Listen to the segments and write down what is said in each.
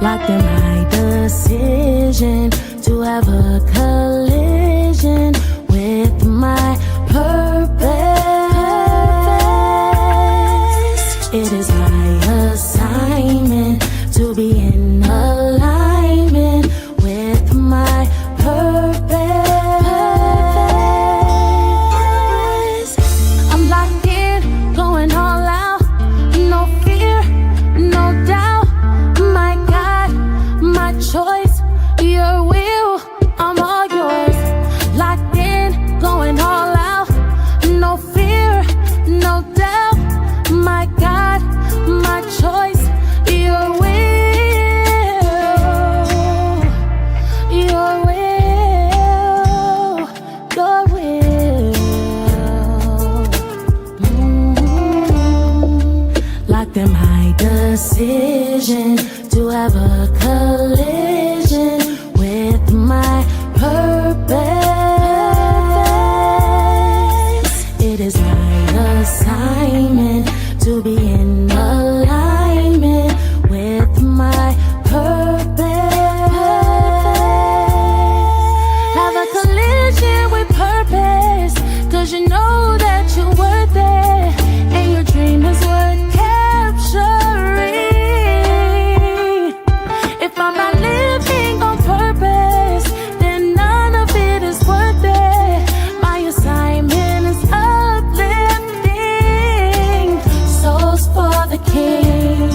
locked in my decision to have a collision with my purpose. It is my assignment to be in alignment with my purpose. I'm locked in, going all out, no fear, no doubt. My God, my choice, your will, I'm all yours. Locked in, going all out, no fear, no doubt. My God, my choice, your will, your will, your will. Locked in my decision to have a collision with my purpose. It is my assignment to be in alignment with my purpose. Have a collision with purpose, 'cause you know that you're worth it, and your dream is worth capturing. If I'm not living on purpose, then none of it is worth it. My assignment is uplifting souls for the King,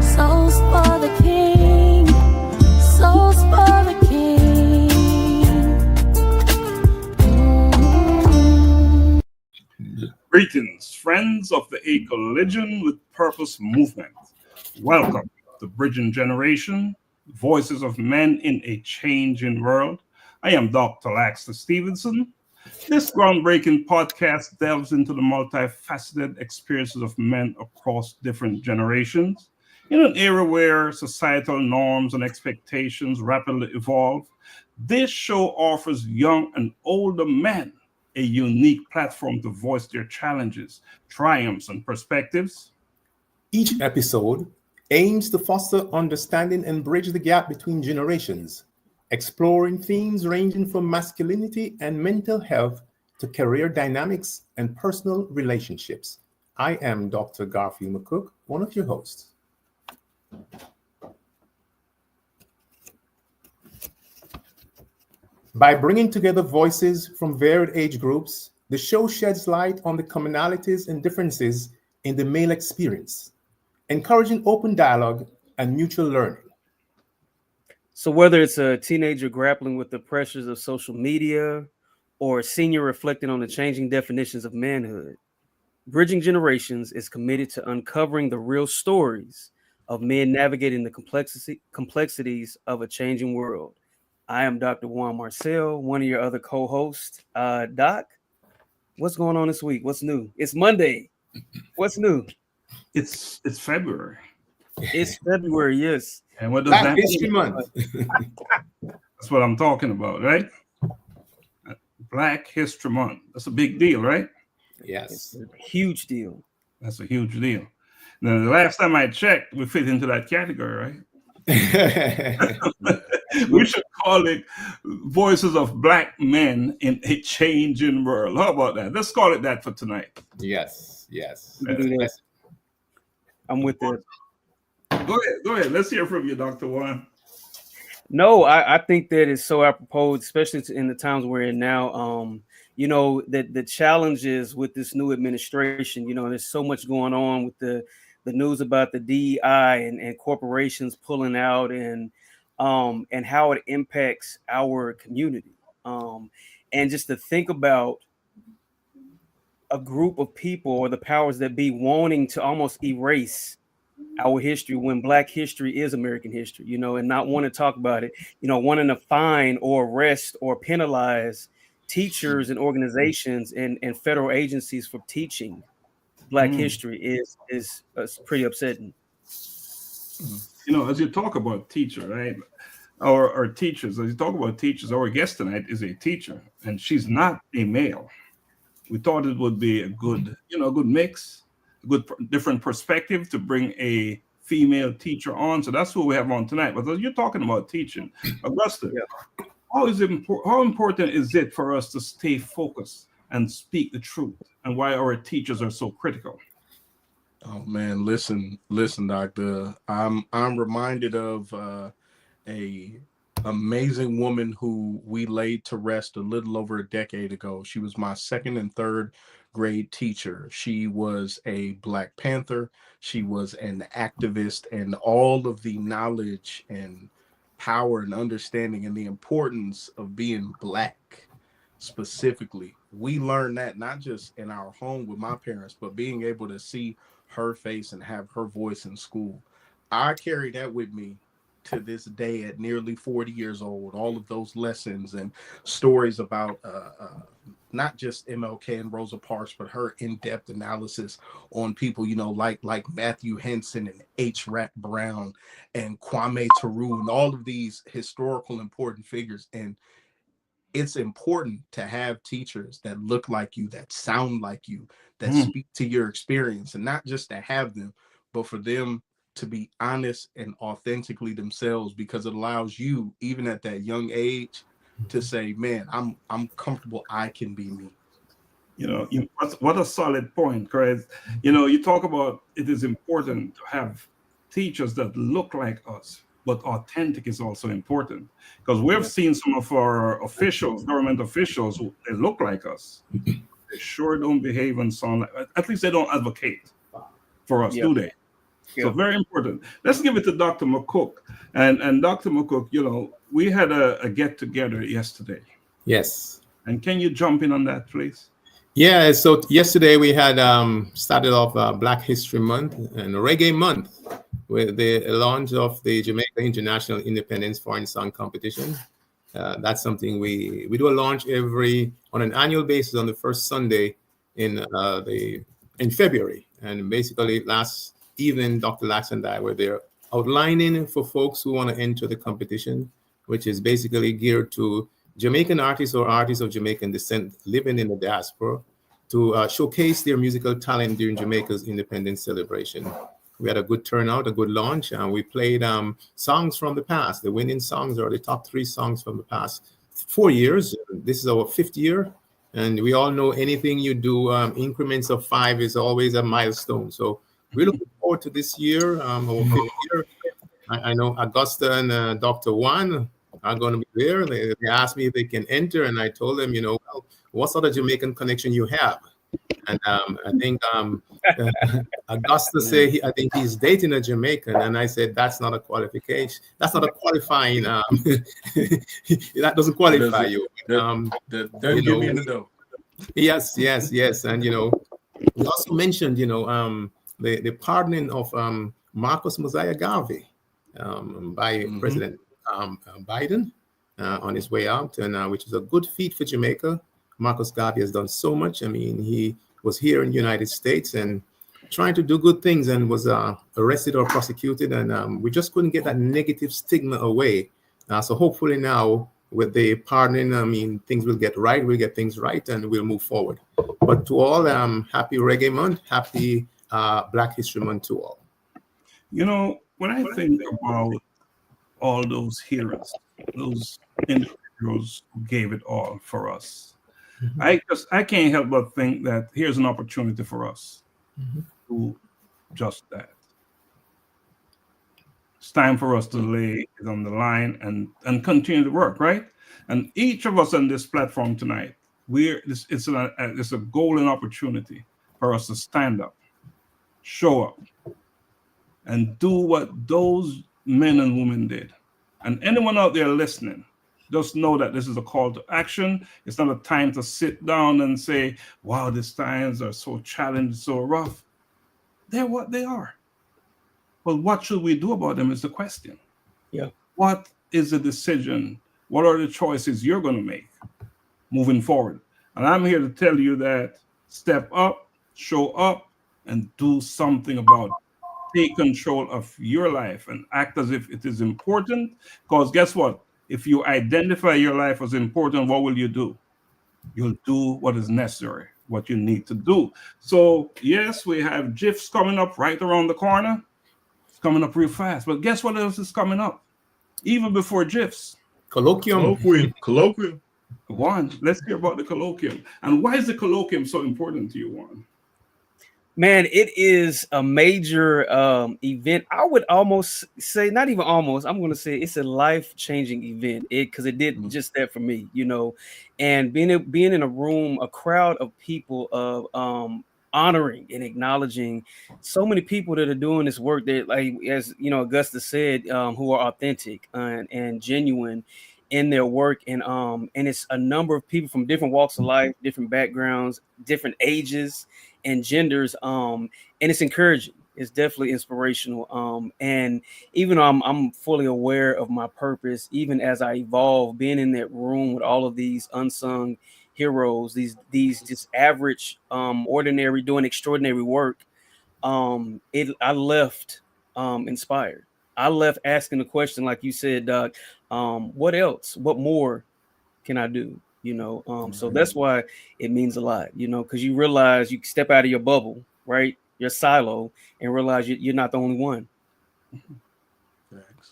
souls for the King, souls for the King. Greetings, friends of the A Collision with Purpose movement. Welcome to Bridging Generation, Voices of Men in a Changing World. I am Dr. Laxley Stephenson. This groundbreaking podcast delves into the multifaceted experiences of men across different generations. In an era where societal norms and expectations rapidly evolve, this show offers young and older men a unique platform to voice their challenges, triumphs, and perspectives. Each episode aims to foster understanding and bridge the gap between generations, exploring themes ranging from masculinity and mental health to career dynamics and personal relationships. I am Dr. Garfield McCook, one of your hosts. By bringing together voices from varied age groups, the show sheds light on the commonalities and differences in the male experience, encouraging open dialogue and mutual learning. So whether it's a teenager grappling with the pressures of social media or a senior reflecting on the changing definitions of manhood, Bridging Generations is committed to uncovering the real stories of men navigating the complexities of a changing world. I am Dr. Juan Marcel, one of your other co-hosts. Doc, what's going on this week? What's new? It's Monday. What's new? It's February. It's February, yes. And what does Black that History mean? Month. That's what I'm talking about, right? Black History Month. That's a big deal, right? Yes. It's a huge deal. That's a huge deal. Now, the last time I checked, we fit into that category, right? We should call it Voices of Black Men in a Changing World. How about that? Let's call it that for tonight. Yes. We can do that. I'm with that. Go ahead. Let's hear from you, Dr. Juan. No, I think that is so apropos, especially in the times we're in now. That the challenges with this new administration, there's so much going on with the news about the DEI and corporations pulling out and how it impacts our community. And just to think about a group of people or the powers that be wanting to almost erase our history when Black history is American history, and not want to talk about it, wanting to fine or arrest or penalize teachers and organizations and federal agencies for teaching Black history is pretty upsetting. As you talk about teacher, right? Our teachers, as you talk about teachers, our guest tonight is a teacher, and she's not a male. We thought it would be a good mix, a good different perspective to bring a female teacher on. So that's what we have on tonight. But you're talking about teaching, Augusta. Yeah. How important is it for us to stay focused and speak the truth, and why our teachers are so critical? Oh man, listen, doctor. I'm reminded of a amazing woman who we laid to rest a little over a decade ago. She was my second and third grade teacher. She was a Black Panther. She was an activist, and all of the knowledge and power and understanding and the importance of being Black specifically. We learned that not just in our home with my parents, but being able to see her face and have her voice in school. I carry that with me to this day at nearly 40 years old. All of those lessons and stories about not just MLK and Rosa Parks, but her in-depth analysis on people, you know, like Matthew Henson and H. Rat Brown and Kwame Ture and all of these historical important figures. And it's important to have teachers that look like you, that sound like you, that speak to your experience, and not just to have them, but for them to be honest and authentically themselves, because it allows you, even at that young age, to say, man, I'm comfortable, I can be me. You know, what a solid point, Chris. You know, you talk about it is important to have teachers that look like us, but authentic is also important, because we've seen some of our officials, government officials, who they look like us. They sure don't behave and sound like, at least they don't advocate for us, do they? So very important. Let's give it to Dr. McCook. And Dr. McCook, you know, we had a get together yesterday. Yes. And can you jump in on that, please? Yeah, so yesterday we had started off Black History Month and Reggae Month with the launch of the Jamaica International Independence Foreign Song Competition. That's something we do a launch on an annual basis on the first Sunday in February. And basically last evening, Dr. Laxley and I were there outlining for folks who want to enter the competition, which is basically geared to Jamaican artists or artists of Jamaican descent living in the diaspora to showcase their musical talent during Jamaica's independence celebration. We had a good turnout, a good launch, and we played songs from the past. The winning songs are the top 3 songs from the past 4 years. This is our 5th year, and we all know anything you do, increments of 5 is always a milestone. So we're looking forward to this year, our 5th year. I know Augusta and Dr. Juan are going to be there. They asked me if they can enter, and I told them, you know, well, what sort of Jamaican connection you have? And I think Augusta say I think he's dating a Jamaican, and I said that's not a qualification. That's not a qualifying. That doesn't qualify you. Doesn't give me in the dough. Yes, and you know, we also mentioned, you know, the pardoning of Marcus Mosiah Garvey by President Biden on his way out, and which is a good feat for Jamaica. Marcus Garvey has done so much. I mean, he was here in the United States and trying to do good things and was arrested or prosecuted, and we just couldn't get that negative stigma away. So hopefully now with the pardoning, I mean, things will get right. We'll get things right and we'll move forward. But to all, happy Reggae Month, happy Black History Month to all. You know, when I think about all those heroes, those individuals who gave it all for us, I can't help but think that here's an opportunity for us to do just that. It's time for us to lay it on the line and continue to work, right? And each of us on this platform tonight, it's a golden opportunity for us to stand up, show up, and do what those men and women did. And anyone out there listening, just know that this is a call to action. It's not a time to sit down and say, wow, these times are so challenging, so rough. They're what they are. Well, what should we do about them is the question. Yeah. What is the decision? What are the choices you're going to make moving forward? And I'm here to tell you that step up, show up, and do something about it. Take control of your life and act as if it is important. Because guess what? If you identify your life as important, what will you do? You'll do what is necessary, what you need to do. So, yes, we have GIFs coming up right around the corner. coming up real fast. But guess what else is coming up? Even before GIFs. Colloquium. Juan, let's hear about the colloquium. And why is the colloquium so important to you, Juan? Man, it is a major event. I would almost say, not even almost, I'm going to say it's a life-changing event because it did just that for me, you know. And being in a room, a crowd of people of honoring and acknowledging so many people that are doing this work that, like, as you know, Augusta said, who are authentic and genuine in their work, and it's a number of people from different walks of life, different backgrounds, different ages and genders, and it's encouraging. It's definitely inspirational. And even though I'm fully aware of my purpose, even as I evolve, being in that room with all of these unsung heroes, these just average, ordinary, doing extraordinary work, I left inspired. I left asking the question, like you said, Doc, what else? What more can I do? You know, so that's why it means a lot, you know, because you realize you step out of your bubble, right? Your silo, and realize you're not the only one.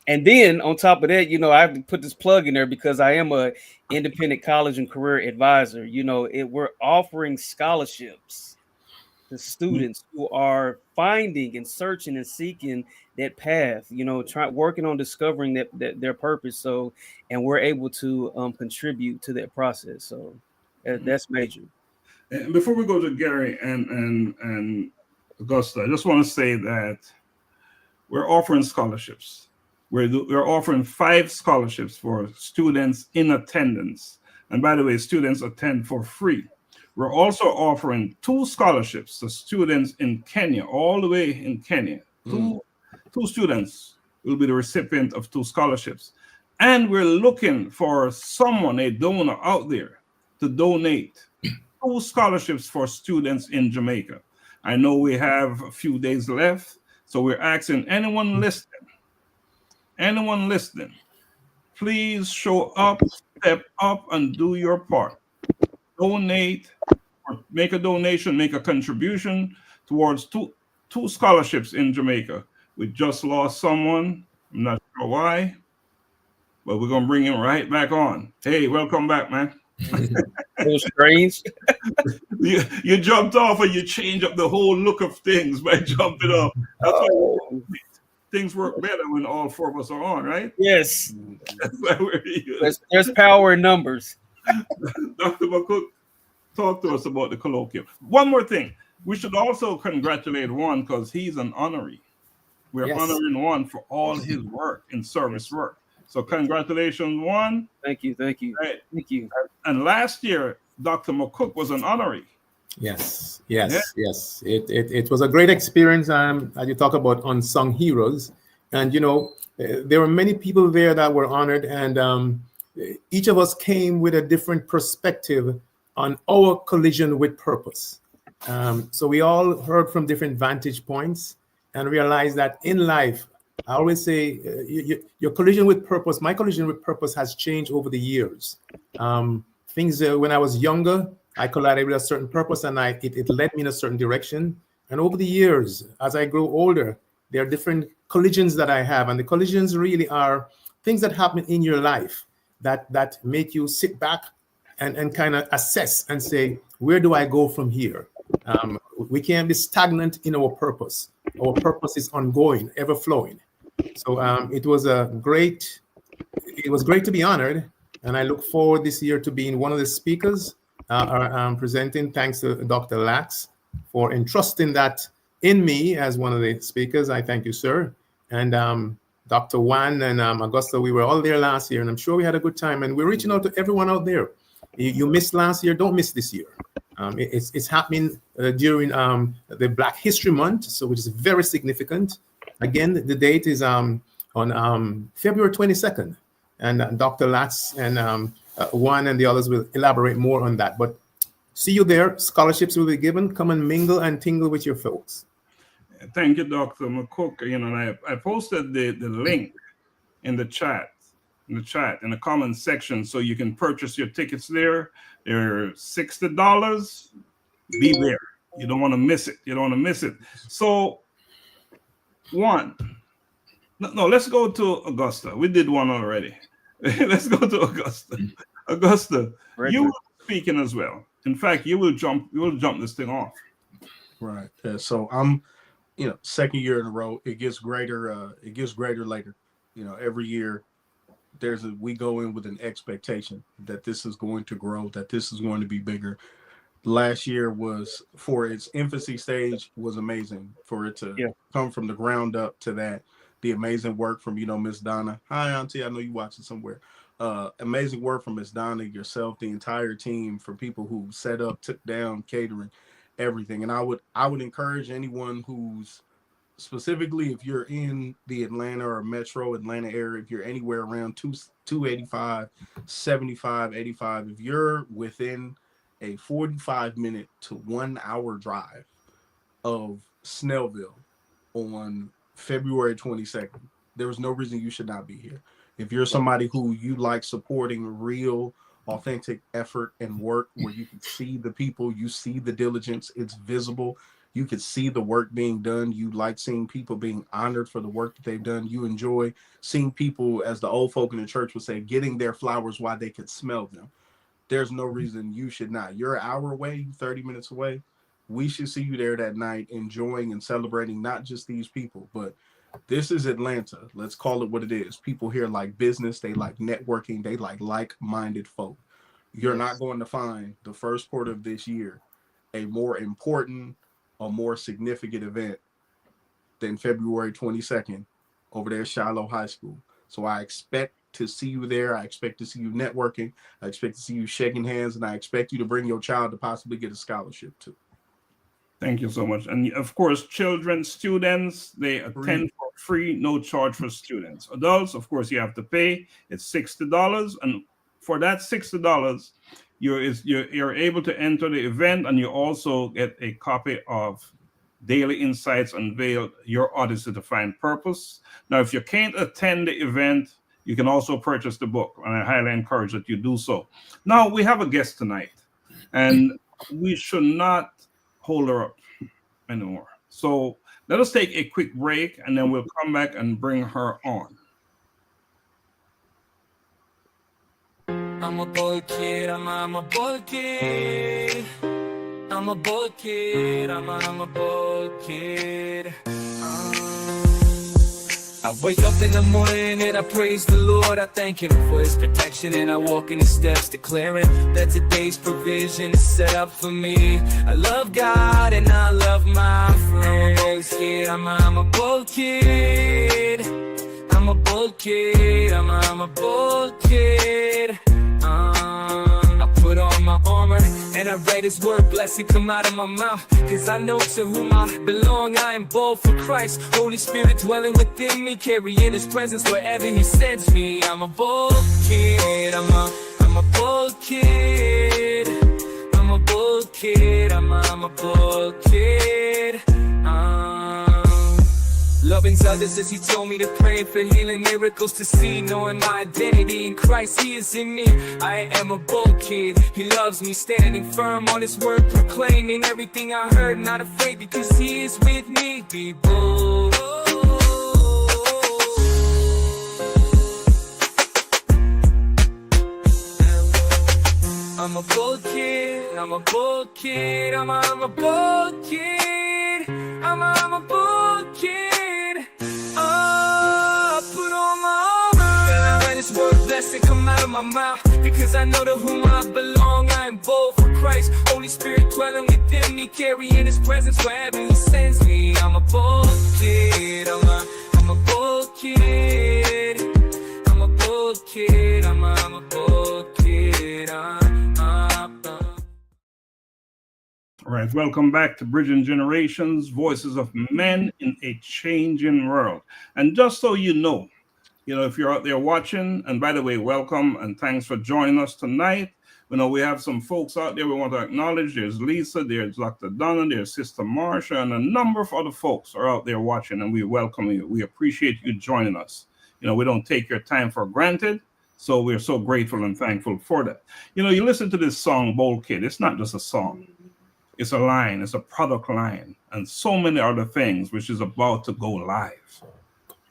And then on top of that, you know, I have to put this plug in there because I am a independent college and career advisor. You know, we're offering scholarships to students who are finding and searching and seeking that path, you know, working on discovering that their purpose. So, and we're able to contribute to that process. So that's major. And before we go to Gary and Augusta, I just want to say that we're offering scholarships. We're offering 5 scholarships for students in attendance. And by the way, students attend for free. We're also offering 2 scholarships to students in Kenya, all the way in Kenya. Two students will be the recipient of 2 scholarships. And we're looking for someone, a donor out there, to donate 2 scholarships for students in Jamaica. I know we have a few days left, so we're asking anyone listening, please show up, step up, and do your part. Donate, or make a donation, make a contribution towards two scholarships in Jamaica. We just lost someone. I'm not sure why, but we're going to bring him right back on. Hey, welcome back, man. It was strange. You jumped off and you changed up the whole look of things by jumping off. That's why things work better when all 4 of us are on, right? Yes. That's why we're here. There's power in numbers. Dr. McCook, talk to us about the colloquium. One more thing. We should also congratulate Juan because he's an honoree. We're honoring Juan for all his work in service work. So congratulations, Juan. Thank you. Right. Thank you. And last year, Dr. McCook was an honoree. Yes. It was a great experience. As you talk about unsung heroes, and you know, there were many people there that were honored, and each of us came with a different perspective on our collision with purpose. So we all heard from different vantage points and realized that in life, I always say your collision with purpose, my collision with purpose has changed over the years. Things when I was younger, I collided with a certain purpose and it led me in a certain direction. And over the years, as I grow older, there are different collisions that I have. And the collisions really are things that happen in your life that make you sit back and kind of assess and say, where do I go from here? We can't be stagnant in our purpose. Our purpose is ongoing, ever flowing. So it was great to be honored. And I look forward this year to being one of the speakers presenting. Thanks to Dr. Lax for entrusting that in me as one of the speakers. I thank you, sir. And Dr. Juan and Augusta, we were all there last year, and I'm sure we had a good time. And we're reaching out to everyone out there. You missed last year, don't miss this year. It's happening during the Black History Month, so which is very significant. Again, the date is on February 22nd, and Dr. Latz and Juan and the others will elaborate more on that. But see you there. Scholarships will be given. Come and mingle and tingle with your folks. Thank you, Dr. McCook. You know, I posted the link in the chat, in the comment section, so you can purchase your tickets there. They're $60. Be there. You don't want to miss it. So, Juan, No, let's go to Augusta. We did one already. Let's go to Augusta. Augusta, you were speaking as well. In fact, you will jump this thing off. Right. So I'm, second year in a row. It gets greater. It gets greater later. Every year we go in with an expectation that this is going to grow, that this is going to be bigger. Last year was, for its infancy stage, was amazing. For it to come from the ground up to that, the amazing work from, Miss Donna. Hi, Auntie. I know you watching somewhere. Amazing work from Miss Donna, yourself, the entire team, from people who set up, took down, catering, everything. And I would encourage anyone who's, specifically if you're in the Atlanta or metro Atlanta area, if you're anywhere around 285, 75, 85, if you're within a 45-minute to 1 hour drive of Snellville on February 22nd, there was no reason you should not be here. If you're somebody who you like supporting real, authentic effort and work, where you can see the people, you see the diligence, it's visible, you can see the work being done, you like seeing people being honored for the work that they've done, you enjoy seeing people, as the old folk in the church would say, getting their flowers while they could smell them, there's no reason you should not. You're an hour away, 30 minutes away. We should see you there that night, enjoying and celebrating not just these people, but this is Atlanta. Let's call it what it is. People here like business. They like networking. They like-minded folk. You're not going to find the first quarter of this year a more important, a more significant event than February 22nd over there at Shiloh High School. So I expect to see you there. I expect to see you networking. I expect to see you shaking hands, and I expect you to bring your child to possibly get a scholarship too. Thank you so much. And of course, children, students, they attend for free, no charge for students. Adults, of course, you have to pay. It's $60. And for that $60, you're able to enter the event, and you also get a copy of Daily Insights Unveiled, Your Odyssey to Find Purpose. Now, if you can't attend the event, you can also purchase the book, and I highly encourage that you do so. Now, we have a guest tonight, and we should not hold her up anymore. So let us take a quick break, and then we'll come back and bring her on. I'm a boy kid, I'm a boy kid. I'm a boy kid, I'm a boy kid. I wake up in the morning and I praise the Lord. I thank Him for His protection, and I walk in His steps, declaring that today's provision is set up for me. I love God and I love my friends. I'm a bold kid. I'm a bold kid. I'm a bold kid. I put on my armor and I write His word, blessing come out of my mouth, cause I know to whom I belong. I am bold for Christ, Holy Spirit dwelling within me, carrying His presence wherever He sends me. I'm a bold kid, I'm a bold kid. I'm a bold kid, I'm a bold kid. Loving others as He told me to pray, for healing, miracles to see, knowing my identity in Christ, He is in me. I am a bold kid, He loves me, standing firm on His word, proclaiming everything I heard, not afraid because He is with me. Be bold. I'm a bold kid, I'm a bold kid, I'm a bold kid, I'm a bold kid. Put on my armor and I write His word, blessing come out of my mouth, because I know to whom I belong. I am bold for Christ, Holy Spirit dwelling within me, carrying His presence wherever He sends me. I'm a bold kid, I'm a bold kid, I'm a bold kid, I'm a bold kid. All right, welcome back to Bridging Generations, Voices of Men in a Changing World. And just so you know, if you're out there watching, and by the way, welcome and thanks for joining us tonight. We have some folks out there we want to acknowledge. There's Lisa, there's Dr. Donna, there's Sister Marsha, and a number of other folks are out there watching, and we welcome you. We appreciate you joining us. We don't take your time for granted, so we're so grateful and thankful for that. You listen to this song, Bold Kid. It's not just a song. It's a line, it's a product line, and so many other things which is about to go live.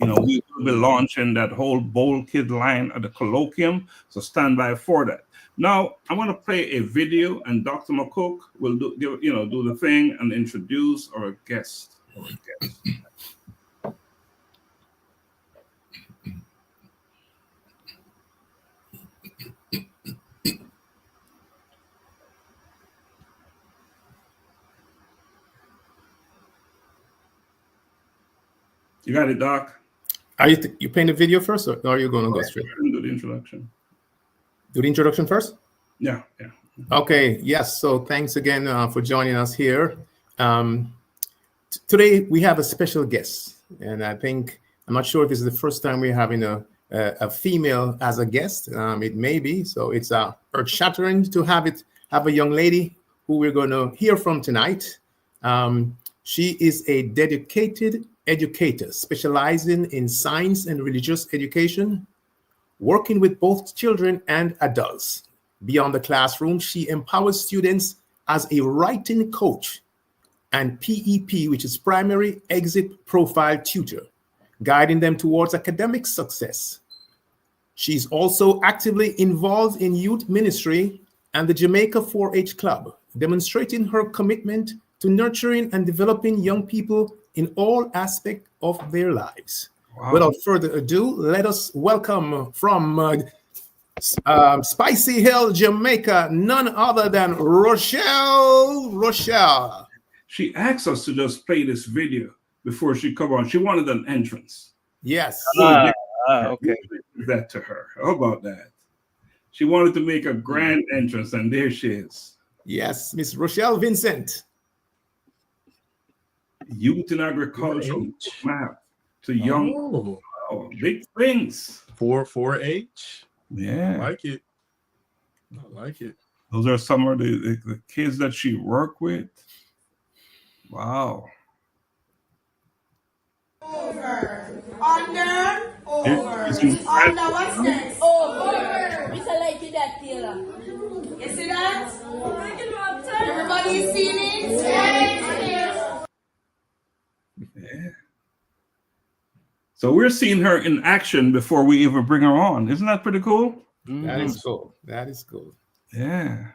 We We'll be launching that whole Bold Kid line at the colloquium, so stand by for that. Now, I'm going to play a video, and Dr. McCook will do the thing and introduce our guest. You got it, Doc? Are you playing the video first, or are you going to go straight? Do the introduction. Do the introduction first? Yeah. Okay, yes. So thanks again for joining us here. Today we have a special guest, and I'm not sure if this is the first time we're having a female as a guest. It may be, so it's earth-shattering to have a young lady who we're going to hear from tonight. She is a dedicated educator specializing in science and religious education, working with both children and adults. Beyond the classroom, she empowers students as a writing coach and PEP, which is primary exit profile tutor, guiding them towards academic success. She's also actively involved in youth ministry and the Jamaica 4-H Club, demonstrating her commitment to nurturing and developing young people in all aspects of their lives. Wow. Without further ado, let us welcome from Spicy Hill, Jamaica, none other than Ruchelle. She asked us to just play this video before she come on. She wanted an entrance. Yes. Okay. That to her. How about that? She wanted to make a grand entrance, and there she is. Yes, Miss Ruchelle Vincent. Youth in agriculture map to young. Oh, big things. 4-H. Yeah. I like it. Those are some of the kids that she worked with. Wow. Over. Under. Over. Under. What's next? Over. We can like that, Taylor. You see that? Everybody seen it? Yeah. So we're seeing her in action before we even bring her on. Isn't that pretty cool? Mm-hmm. That is cool. That is cool. Yeah.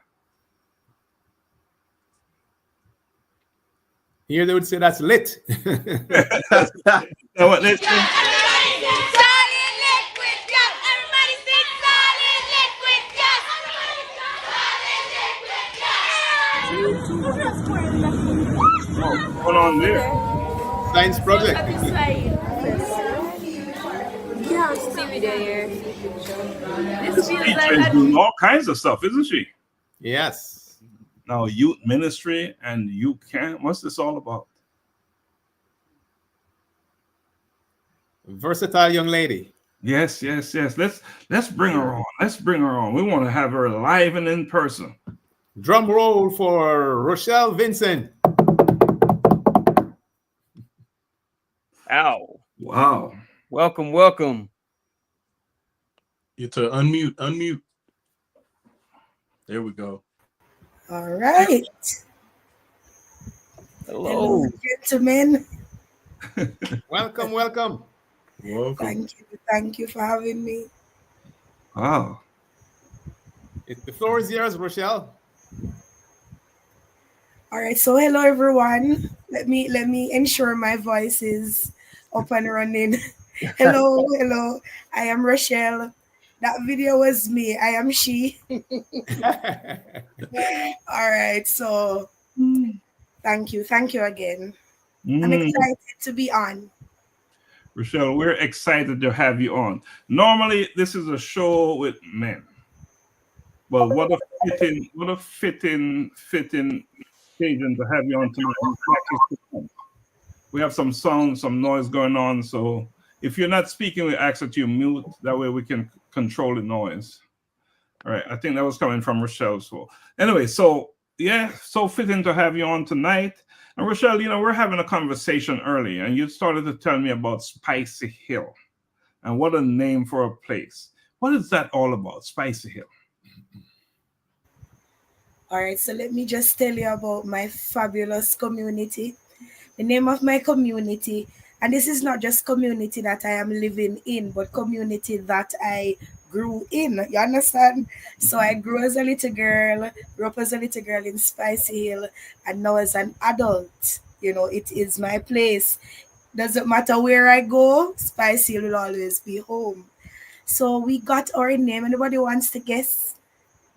Here they would say that's lit. So what, let's What's on there? Science project. This teacher is doing all kinds of stuff, isn't she? Yes. Now, youth ministry and you can't. What's this all about? Versatile young lady. Yes. Let's bring her on. Let's bring her on. We want to have her live and in person. Drum roll for Ruchelle Vincent. Ow. Wow. Welcome. You to unmute. There we go. All right. Hello, gentlemen. Welcome. Thank you for having me. Wow. The floor is yours, Ruchelle. All right, so hello everyone. Let me ensure my voice is up and running. Hello. I am Ruchelle. That video was me. I am she. All right, so thank you again. I'm excited to be on. Ruchelle, we're excited to have you on. Normally, this is a show with men. Well, what a fitting occasion to have you on tonight. We have some sound, some noise going on. So if you're not speaking, we ask that you mute. That way we can control the noise. All right. I think that was coming from Ruchelle. So anyway, so fitting to have you on tonight. And Ruchelle, we're having a conversation earlier, and you started to tell me about Spicy Hill. And what a name for a place. What is that all about, Spicy Hill? All right, so let me just tell you about my fabulous community. The name of my community, And this is not just community that I am living in, but community that I grew in. You understand? So I grew as a little girl, grew up as a little girl in Spicy Hill, and now as an adult, it is my place. Doesn't matter where I go, Spicy Hill will always be home. So we got our name. Anybody wants to guess?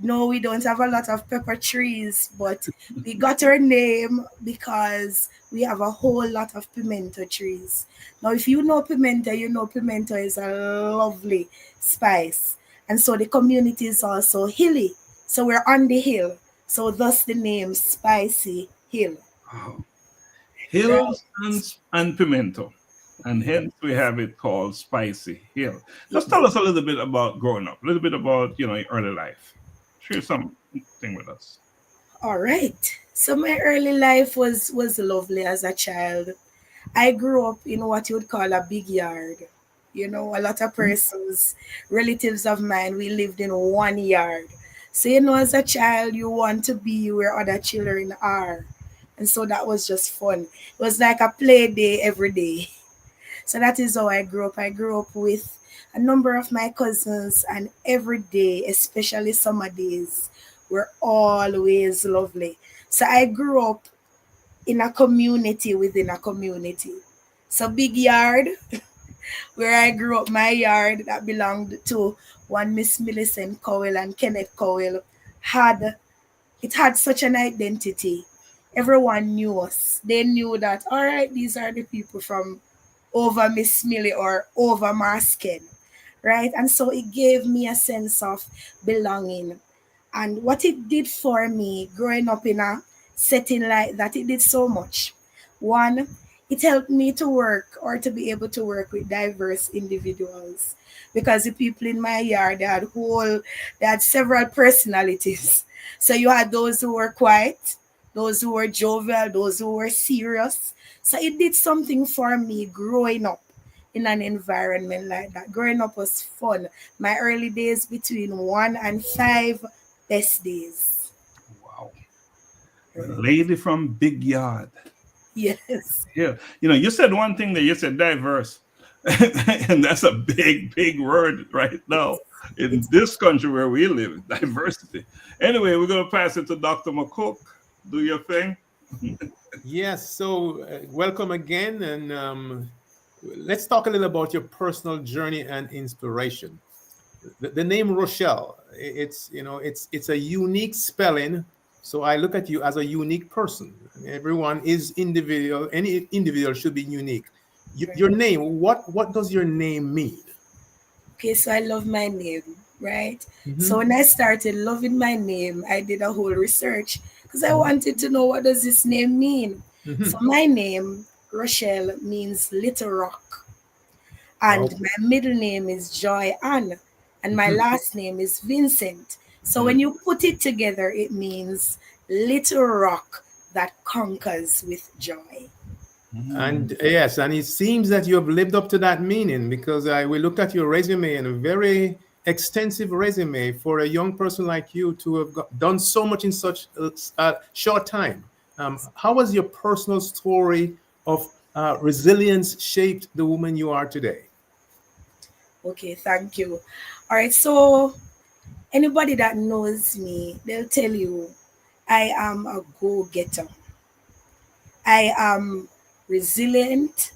No, we don't have a lot of pepper trees, but we got our name because we have a whole lot of pimento trees. Now, if you know pimento, you know pimento is a lovely spice. And so the community is also hilly. So we're on the hill. So thus the name Spicy Hill. Wow. Hills and pimento. And hence we have it called Spicy Hill. Just tell us a little bit about growing up, a little bit about, your early life. Share something with us. All right. So my early life was lovely as a child. I grew up in what you would call a big yard. A lot of persons, relatives of mine, we lived in one yard. So, as a child, you want to be where other children are. And so that was just fun. It was like a play day every day. So that is how I grew up. I grew up with a number of my cousins, and every day, especially summer days, were always lovely. So I grew up in a community within a community. So big yard, where I grew up, my yard that belonged to one Miss Millicent Cowell and Kenneth Cowell had such an identity. Everyone knew us. They knew that, all right, these are the people from over Miss Millie or over Marcel, right? And so it gave me a sense of belonging. And what it did for me growing up in a setting like that, it did so much. One, it helped me to work or to be able to work with diverse individuals, because the people in my yard, they had several personalities. So you had those who were quiet, those who were jovial, those who were serious. So it did something for me growing up in an environment like that. Growing up was fun. My early days between 1 and 5, best days. Wow. Lady from Big Yard. Yes. Yeah. You said one thing that you said diverse. And that's a big, big word right now in this country where we live, diversity. Anyway, we're going to pass it to Dr. McCook. Do your thing. Yes, so welcome again, and let's talk a little about your personal journey and inspiration. The name Ruchelle, it's a unique spelling, so I look at you as a unique person. Everyone is individual. Any individual should be unique. Your name, what does your name mean? Okay, so I love my name, right? Mm-hmm. So when I started loving my name, I did a whole research because I wanted to know, what does this name mean? Mm-hmm. So my name, Ruchelle, means little rock. And my middle name is Joy Ann. And my last name is Vincent. So when you put it together, it means little rock that conquers with joy. And yes, and it seems that you have lived up to that meaning, because we looked at your resume, and a very extensive resume for a young person like you to have done so much in such a short time. How has your personal story of resilience shaped the woman you are today? Okay, thank you. All right, so anybody that knows me, they'll tell you I am a go-getter. I am resilient,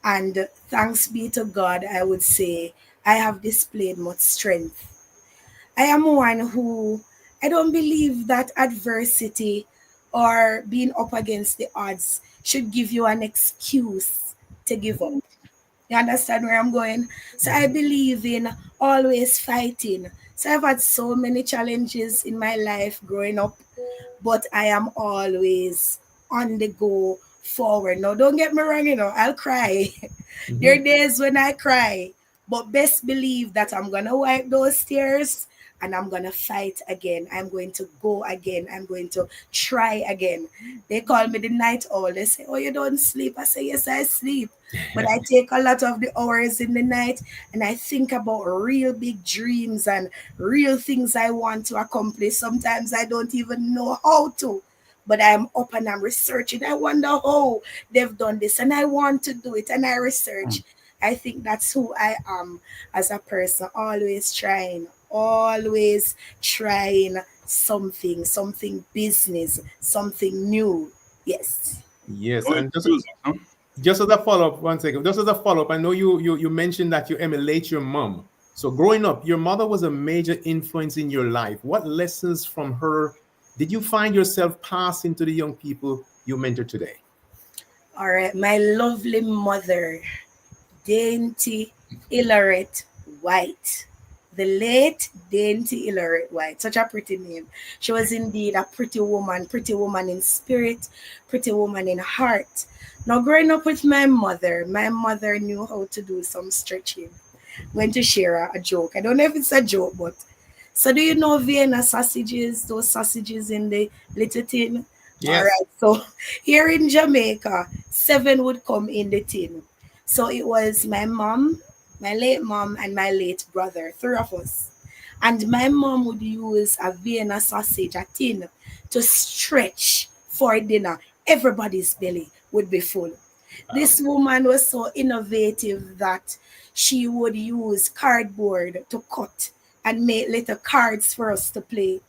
and thanks be to God, I would say I have displayed much strength. I am one who, I don't believe that adversity or being up against the odds should give you an excuse to give up. You understand where I'm going? So I believe in always fighting. So I've had so many challenges in my life growing up, but I am always on the go forward. Now, don't get me wrong, I'll cry. There are days when I cry, but best believe that I'm going to wipe those tears and I'm going to fight again. I'm going to go again. I'm going to try again. They call me the night owl. They say, oh, you don't sleep. I say, yes, I sleep. But I take a lot of the hours in the night and I think about real big dreams and real things I want to accomplish. Sometimes I don't even know how to. but I'm up and I'm researching. I wonder how they've done this, and I want to do it, and I research. I think that's who I am as a person, always trying something business, something new. Yes. Yes, Oh, and it's music, huh? just as a follow-up, one second. Just as a follow-up, I know you mentioned that you emulate your mom. So growing up, your mother was a major influence in your life. What lessons from her did you find yourself passing to the young people you mentor today? All right, my lovely mother, Dainty Illarette White. The late Dainty Illarette White. Such a pretty name. She was indeed a pretty woman in spirit, pretty woman in heart. Now, growing up with my mother knew how to do some stretching. Went to share a joke. I don't know if it's a joke, but so do you know Vienna sausages, those sausages in the little tin? Yes. All right. So here in Jamaica, 7 would come in the tin. So it was my mom, my late mom, and my late brother, 3 of us. And my mom would use a Vienna sausage, a tin, to stretch for dinner. Everybody's belly would be full. This woman was so innovative that she would use cardboard to cut and make little cards for us to play.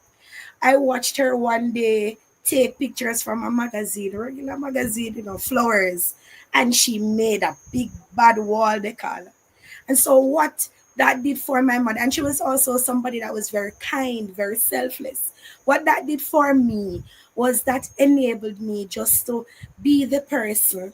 I watched her one day take pictures from a magazine, regular magazine, flowers, and she made a big bad wall decor. And so what that did for my mother, and she was also somebody that was very kind, very selfless. What that did for me was that enabled me just to be the person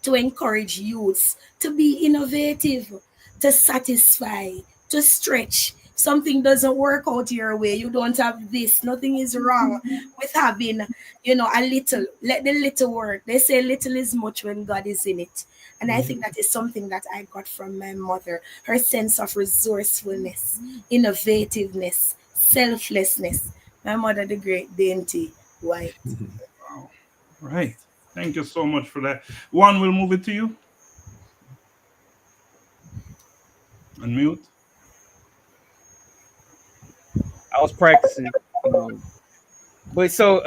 to encourage youths to be innovative, to satisfy, to stretch. Something doesn't work out your way. You don't have this. Nothing is wrong with having, a little. Let the little work. They say little is much when God is in it. And I think that is something that I got from my mother. Her sense of resourcefulness, innovativeness, selflessness. My mother, the great Dainty White. Wow. Right. Thank you so much for that. Juan, we'll move it to you. Unmute. I was practicing. But so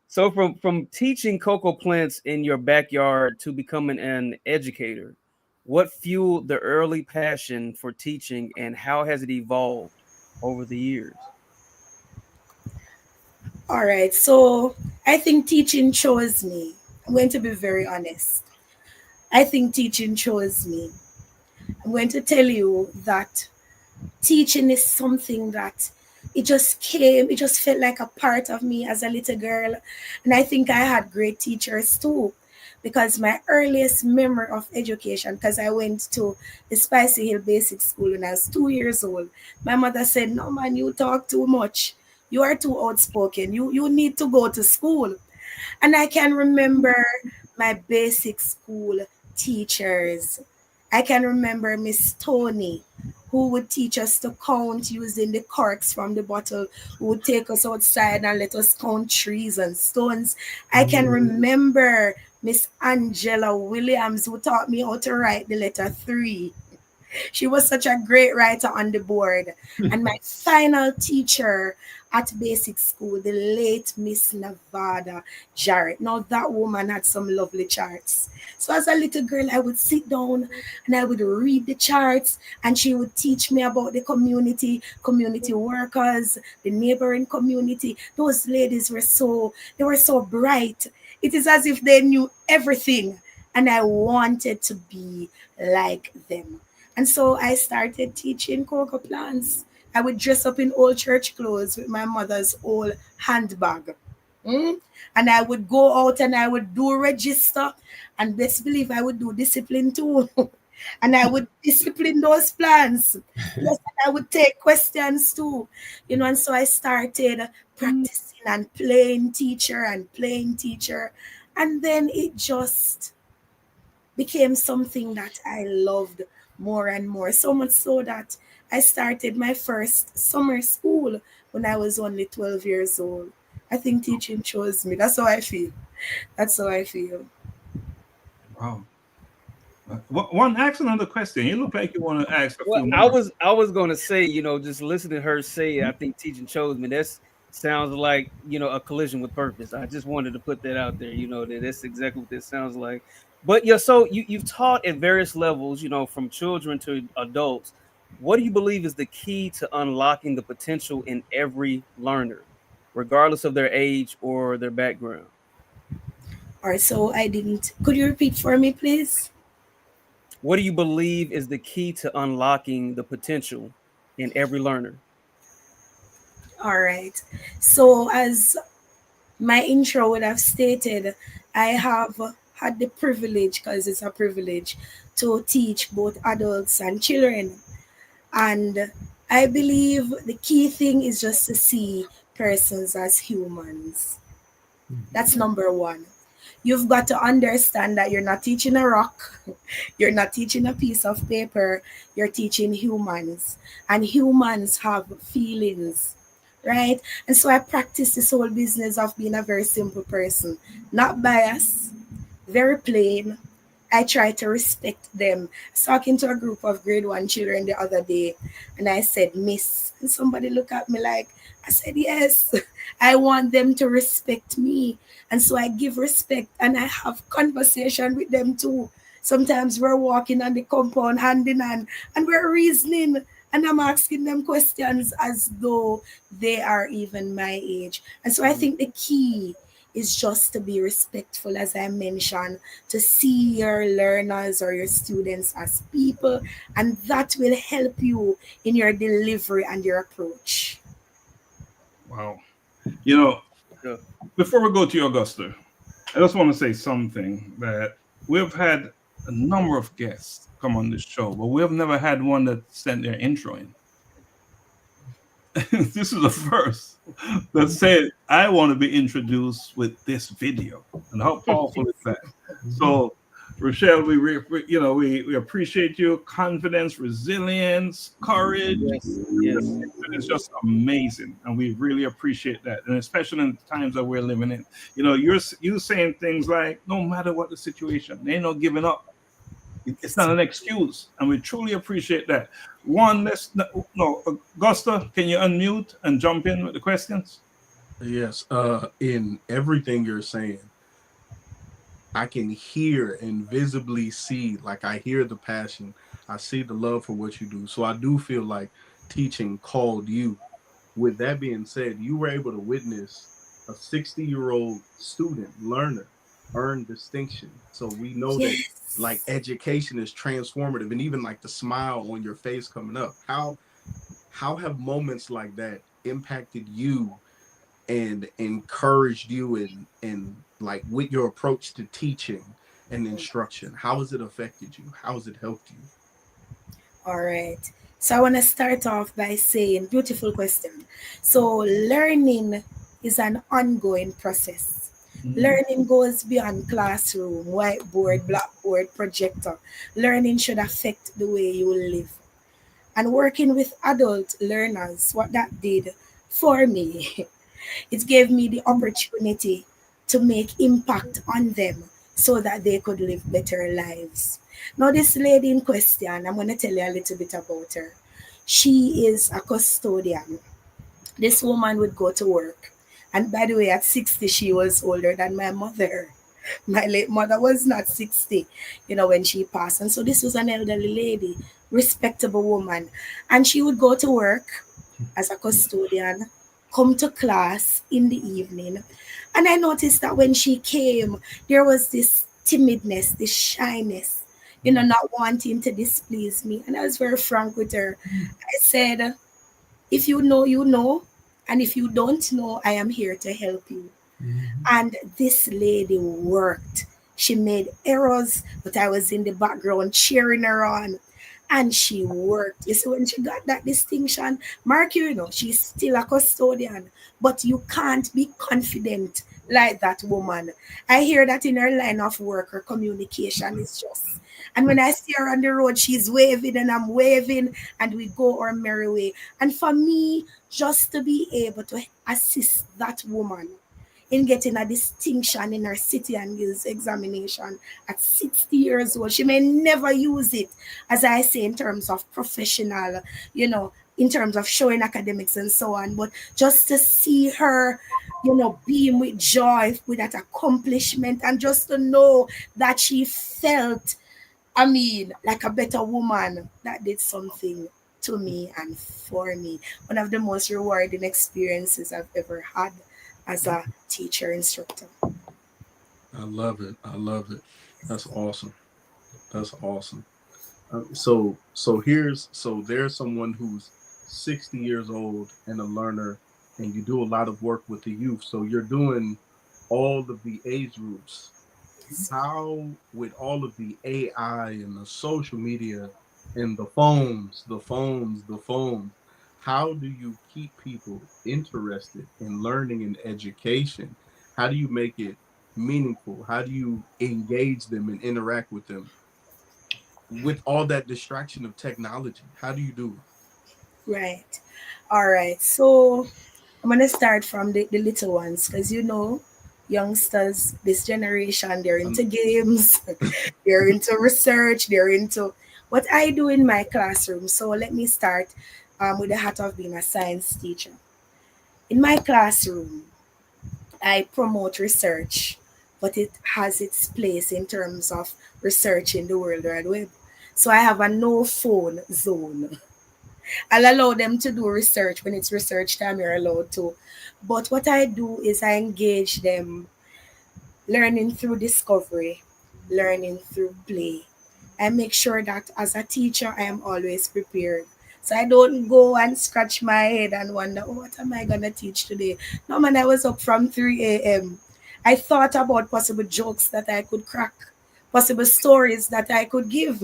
so from teaching cocoa plants in your backyard to becoming an educator, what fueled the early passion for teaching and how has it evolved over the years? All right, so I think teaching chose me. I'm going to be very honest. I think teaching chose me. I'm going to tell you that teaching is something that it just felt like a part of me as a little girl. And I think I had great teachers too, because my earliest memory of education, because I went to the Spicy Hill Basic School when I was 2 years old, my mother said, "No, man, you talk too much. You are too outspoken. You need to go to school." And I can remember my basic school teachers. I can remember Miss Tony, who would teach us to count using the corks from the bottle, who would take us outside and let us count trees and stones. I can remember Miss Angela Williams, who taught me how to write the letter 3. She was such a great writer on the board. And my final teacher at basic school, the late Miss Nevada Jarrett. Now that woman had some lovely charts. So as a little girl, I would sit down and I would read the charts, and she would teach me about the community workers, the neighboring community. Those ladies were so bright. It is as if they knew everything, and I wanted to be like them. And so I started teaching cocoa plants. I would dress up in old church clothes with my mother's old handbag. And I would go out and I would do register. And best believe I would do discipline too. And I would discipline those plants. Yes, and I would take questions too. And so I started practicing and playing teacher. And then it just became something that I loved more and more. So much so that I started my first summer school when I was only 12 years old. I think teaching chose me. That's how I feel. Wow. One, ask another question. You look like you want to ask a few more. I was going to say, just listening to her say, I think teaching chose me. sounds like, a collision with purpose. I just wanted to put that out there, that's exactly what this sounds like. But yeah, so you've taught at various levels, from children to adults. What do you believe is the key to unlocking the potential in every learner, regardless of their age or their background? Or so I didn't. Could you repeat for me, please? What do you believe is the key to unlocking the potential in every learner? All right. So, as my intro would have stated, I have had the privilege, because it's a privilege, to teach both adults and children. And I believe the key thing is just to see persons as humans. That's number one. You've got to understand that you're not teaching a rock, you're not teaching a piece of paper, you're teaching humans. And humans have feelings, right? And so I practice this whole business of being a very simple person, not biased, very plain. I try to respect them. I was talking to a group of grade one children the other day, and I said, Miss. And somebody looked at me like, I said, yes, I want them to respect me. And so I give respect and I have conversation with them too. Sometimes we're walking on the compound hand in hand and we're reasoning, and I'm asking them questions as though they are even my age. And so I think the key is just to be respectful, as I mentioned, to see your learners or your students as people, and that will help you in your delivery and your approach. Wow. Yeah. Before we go to you, Augusta, I just want to say something that we've had a number of guests come on this show, but we have never had one that sent their intro in. This is the first that said, I want to be introduced with this video. And how powerful is that? So, Ruchelle, we appreciate you. Confidence, resilience, courage. Yes. It's just amazing, and we really appreciate that. And especially in the times that we're living in, you're saying things like, no matter what the situation, they ain't no giving up. It's not an excuse, and we truly appreciate that. Juan, Augusta, can you unmute and jump in with the questions? Yes. In everything you're saying, I can hear and visibly see, like I hear the passion. I see the love for what you do. So I do feel like teaching called you. With that being said, you were able to witness a 60-year-old student, learner, earn distinction. So we know that like education is transformative, and even like the smile on your face coming up. How have moments like that impacted you and encouraged you and like with your approach to teaching and instruction? How has it affected you? How has it helped you? All right. So I want to start off by saying, beautiful question. So learning is an ongoing process. Learning goes beyond classroom, whiteboard, blackboard, projector. Learning should affect the way you live. And working with adult learners, what that did for me, it gave me the opportunity to make impact on them so that they could live better lives. Now, this lady in question, I'm going to tell you a little bit about her. She is a custodian. This woman would go to work. And by the way, at 60, she was older than my mother. My late mother was not 60, when she passed. And so this was an elderly lady, respectable woman. And she would go to work as a custodian, come to class in the evening. And I noticed that when she came, there was this timidness, this shyness, not wanting to displease me. And I was very frank with her. I said, if you know, you know. And if you don't know, I am here to help you. And this lady worked. She made errors, but I was in the background cheering her on. And she worked. You see, when she got that distinction, mark you, she's still a custodian. But you can't be confident like that woman. I hear that in her line of work, her communication is just. And when I see her on the road, she's waving and I'm waving, and we go our merry way. And for me, just to be able to assist that woman in getting a distinction in her city and guilds examination at 60 years old. She may never use it, as I say, in terms of professional, in terms of showing academics and so on, but just to see her, beam with joy, with that accomplishment, and just to know that she felt, like a better woman, that did something to me and for me. One of the most rewarding experiences I've ever had as a teacher instructor. I love it. That's awesome. So there's someone who's 60 years old and a learner, and you do a lot of work with the youth. So you're doing all of the age groups. How, with all of the AI and the social media and the phones, how do you keep people interested in learning and education? How do you make it meaningful? How do you engage them and interact with them with all that distraction of technology? How do you do it? Right. All right. So I'm going to start from the little ones, because youngsters, this generation, they're into games, they're into research, they're into what I do in my classroom. So let me start with the hat of being a science teacher. In my classroom, I promote research, but it has its place in terms of research in the World Wide Web. So I have a no phone zone. I'll allow them to do research. When it's research time, you're allowed to. But what I do is I engage them learning through discovery, learning through play. I make sure that as a teacher, I am always prepared. So I don't go and scratch my head and wonder, what am I going to teach today? No, man, I was up from 3 a.m. I thought about possible jokes that I could crack, possible stories that I could give.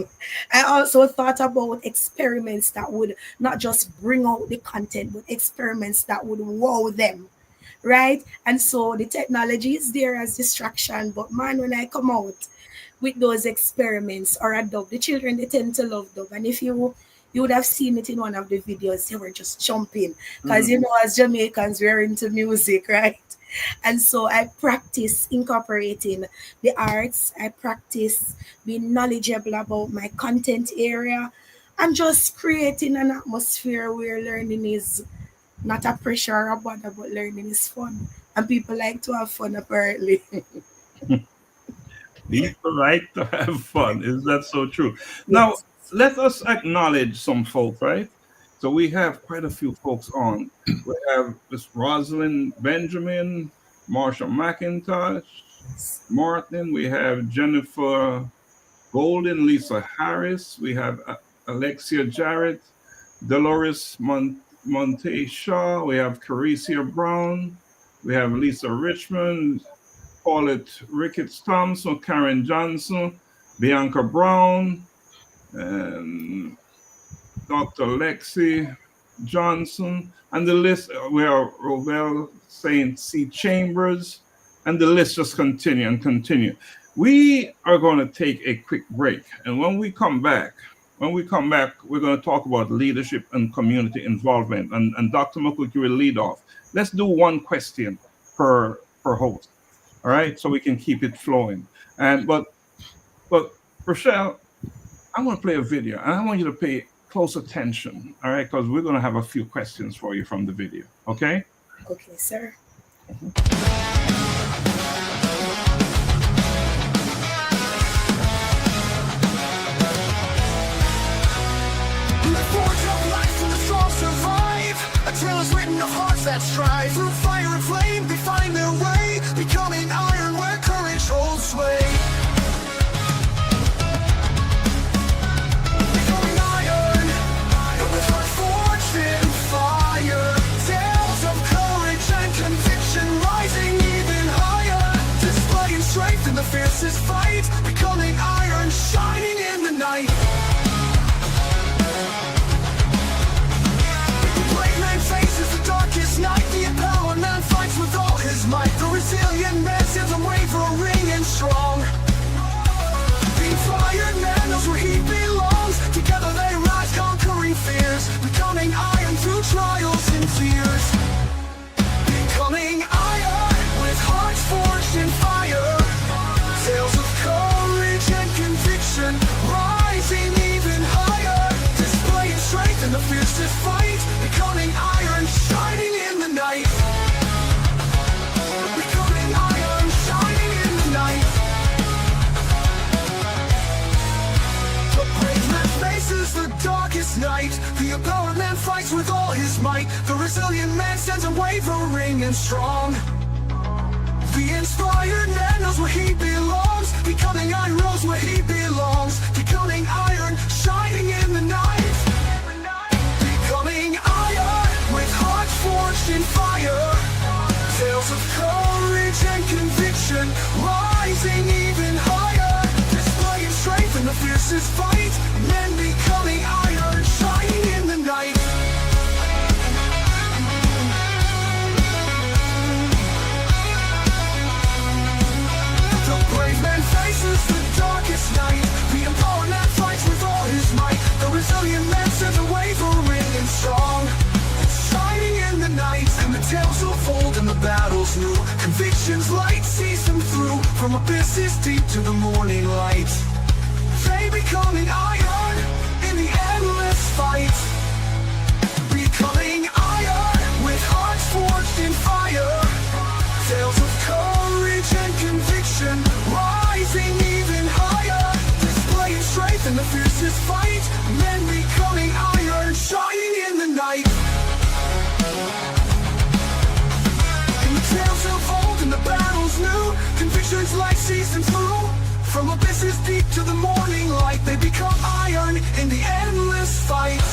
I also thought about experiments that would not just bring out the content, but experiments that would wow them, right? And so the technology is there as distraction, but man, when I come out with those experiments or a dub, the children, they tend to love dub. And if you would have seen it in one of the videos, they were just jumping because, as Jamaicans, we're into music, right? And so I practice incorporating the arts. I practice being knowledgeable about my content area and just creating an atmosphere where learning is not a pressure or a bother, but learning is fun. And people like to have fun, apparently. People like to have fun. Is that so true? Now, let us acknowledge some folks, right? So we have quite a few folks on. We have Miss Rosalind Benjamin, Marsha McIntosh, Martin. We have Jennifer Golden, Lisa Harris. We have Alexia Jarrett, Dolores Monte Shaw. We have Caricia Brown. We have Lisa Richmond, Paulette Ricketts Thompson, Karen Johnson, Bianca Brown, and Dr. Lexi Johnson, and the list, we are Rovell St. C. Chambers, and the list just continue and continue. We are going to take a quick break, and when we come back, we're going to talk about leadership and community involvement, and Dr. McCook, you will lead off. Let's do one question per host, all right, so we can keep it flowing. But Ruchelle, I'm going to play a video, and I want you to pay close attention, all right? Because we're going to have a few questions for you from the video, okay? Okay, sir. A trail is written of hearts that strive through fire and flame. They find their way, becoming iron where courage holds sway. Becoming iron, with heart forged in fire. Tales of courage and conviction rising even higher. Displaying strength in the fiercest fight. Becoming iron, shining in the night. Faces the darkest night. The empowered man fights with all his might. The resilient man stands unwavering and strong. The inspired man knows where he belongs. Together they rise, conquering fears. Becoming iron through trials and fears. Becoming iron with hearts forged in fire. Tales of courage and conviction rising even higher. Displaying strength in the fiercest fight. The empowered man fights with all his might. The resilient man stands unwavering and strong. The inspired man knows where he belongs. Becoming iron knows where he belongs. Becoming iron, shining in the night. Becoming iron, with hearts forged in fire. Tales of courage and conviction, rising even higher. Displaying strength in the fiercest fight. Men becoming iron, shining in the night. The brave man faces the darkest night. The empowered man fights with all his might. The resilient man stands unwavering and strong, shining in the night. And the tales of old and the battles new. Convictions light sees them through. From abysses deep to the morning light. They becoming iron in the endless fight. Becoming iron with hearts forged in fire. Tales of courage and conviction, rising even higher. Displaying strength in the fiercest fight. Men becoming iron, shining in the night. In the tales of old and the battles new. Convictions light sees them through. From abysses deep to the morning light. They become iron in the endless fight.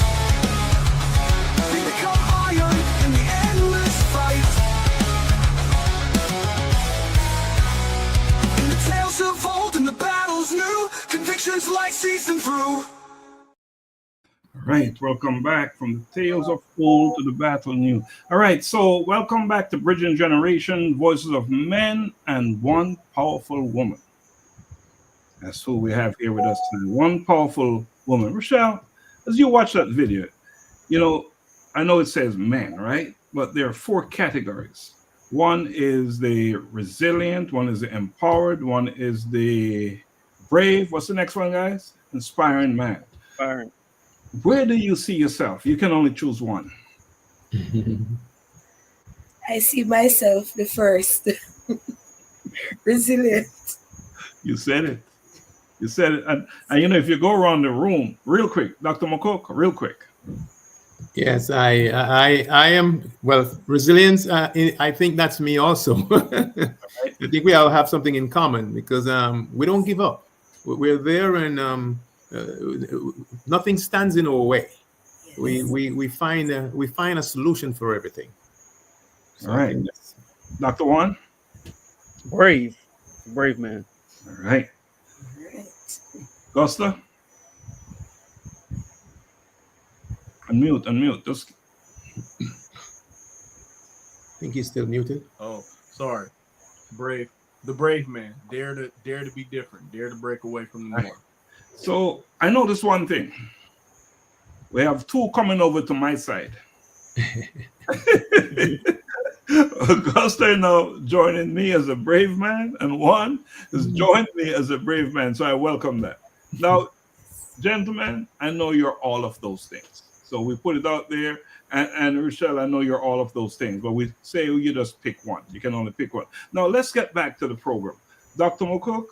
They become iron in the endless fight. In the tales of old and the battles new. Convictions light sees them through. All right, welcome back from the tales of old to the battle new. All right, so welcome back to Bridging Generation, Voices of Men and One Powerful Woman. That's who we have here with us tonight. One powerful woman. Ruchelle, as you watch that video, you know, I know it says men, right? But there are 4 categories. One is the resilient, one is the empowered, one is the brave. What's the next one, guys? Inspiring man. Inspiring. Where do you see yourself? You can only choose one. I see myself the first. Resilient. You said it. You said it. And you know, if you go around the room real quick, Dr. McCook, real quick. Yes, I am, well, resilience, I think that's me also. I think we all have something in common because we don't give up. We're there and nothing stands in our way. We find a solution for everything. So All right. Dr. Juan? Brave man. All right. Augusta? Unmute. Just I think he's still muted. Oh, sorry. Brave. The brave man. Dare to be different. Dare to break away from the norm. so I noticed one thing. We have 2 coming over to my side. Augusta now joining me as a brave man, and Juan has joined me as a brave man. So I welcome that. Now, gentlemen, I know you're all of those things. So we put it out there. And Ruchelle, I know you're all of those things, but we say you just pick one. You can only pick one. Now, let's get back to the program. Dr. McCook,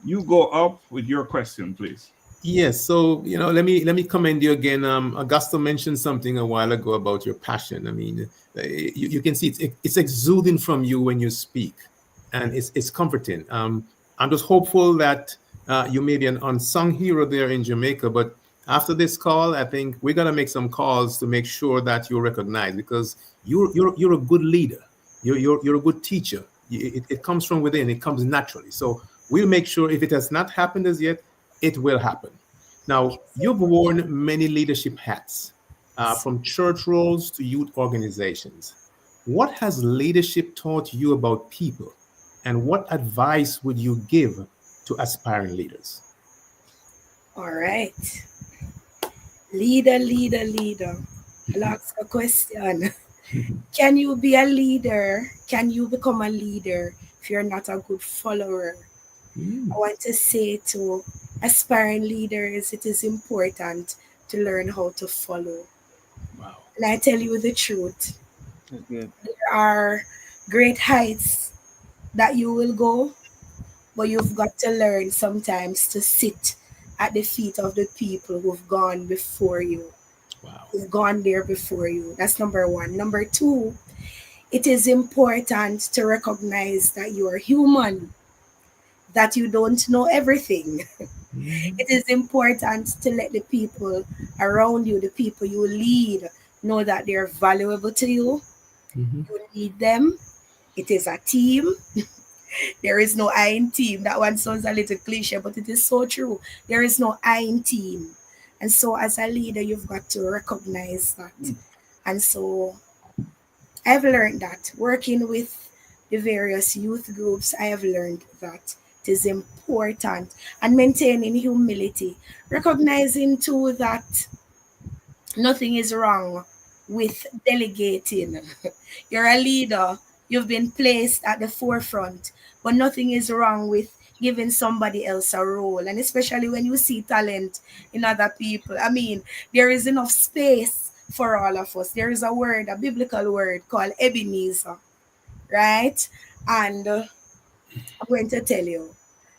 you go up with your question, please. Yes, so let me commend you again. Augusta mentioned something a while ago about your passion. I mean, you can see it's exuding from you when you speak, and it's comforting. I'm just hopeful that you may be an unsung hero there in Jamaica, but after this call, I think we're gonna make some calls to make sure that you're recognized because you're a good leader. You're a good teacher. It comes from within. It comes naturally. So we'll make sure if it has not happened as yet, it will happen. Now, you've worn many leadership hats, from church roles to youth organizations. What has leadership taught you about people, and what advice would you give to aspiring leaders? All right. Leader. I'll ask a question. Can you be a leader? Can you become a leader if you're not a good follower? I want to say to aspiring leaders, it is important to learn how to follow. Wow. And I tell you the truth. That's good. There are great heights that you will go, but you've got to learn sometimes to sit at the feet of the people who've gone before you. Wow. Who've gone there before you. That's number one. Number two, it is important to recognize that you are human, that you don't know everything. Mhm. It is important to let the people around you, the people you lead, know that they're valuable to you. Mhm. You need them. It is a team. There is no I in team. That one sounds a little cliche, but it is so true. There is no I in team. And so, as a leader, you've got to recognize that. And so, I've learned that working with the various youth groups, I have learned that it is important and maintaining humility, recognizing too that nothing is wrong with delegating. You're a leader, you've been placed at the forefront, but nothing is wrong with giving somebody else a role. And especially when you see talent in other people. I mean, there is enough space for all of us. There is a word, a biblical word called Ebenezer, right? And I'm going to tell you.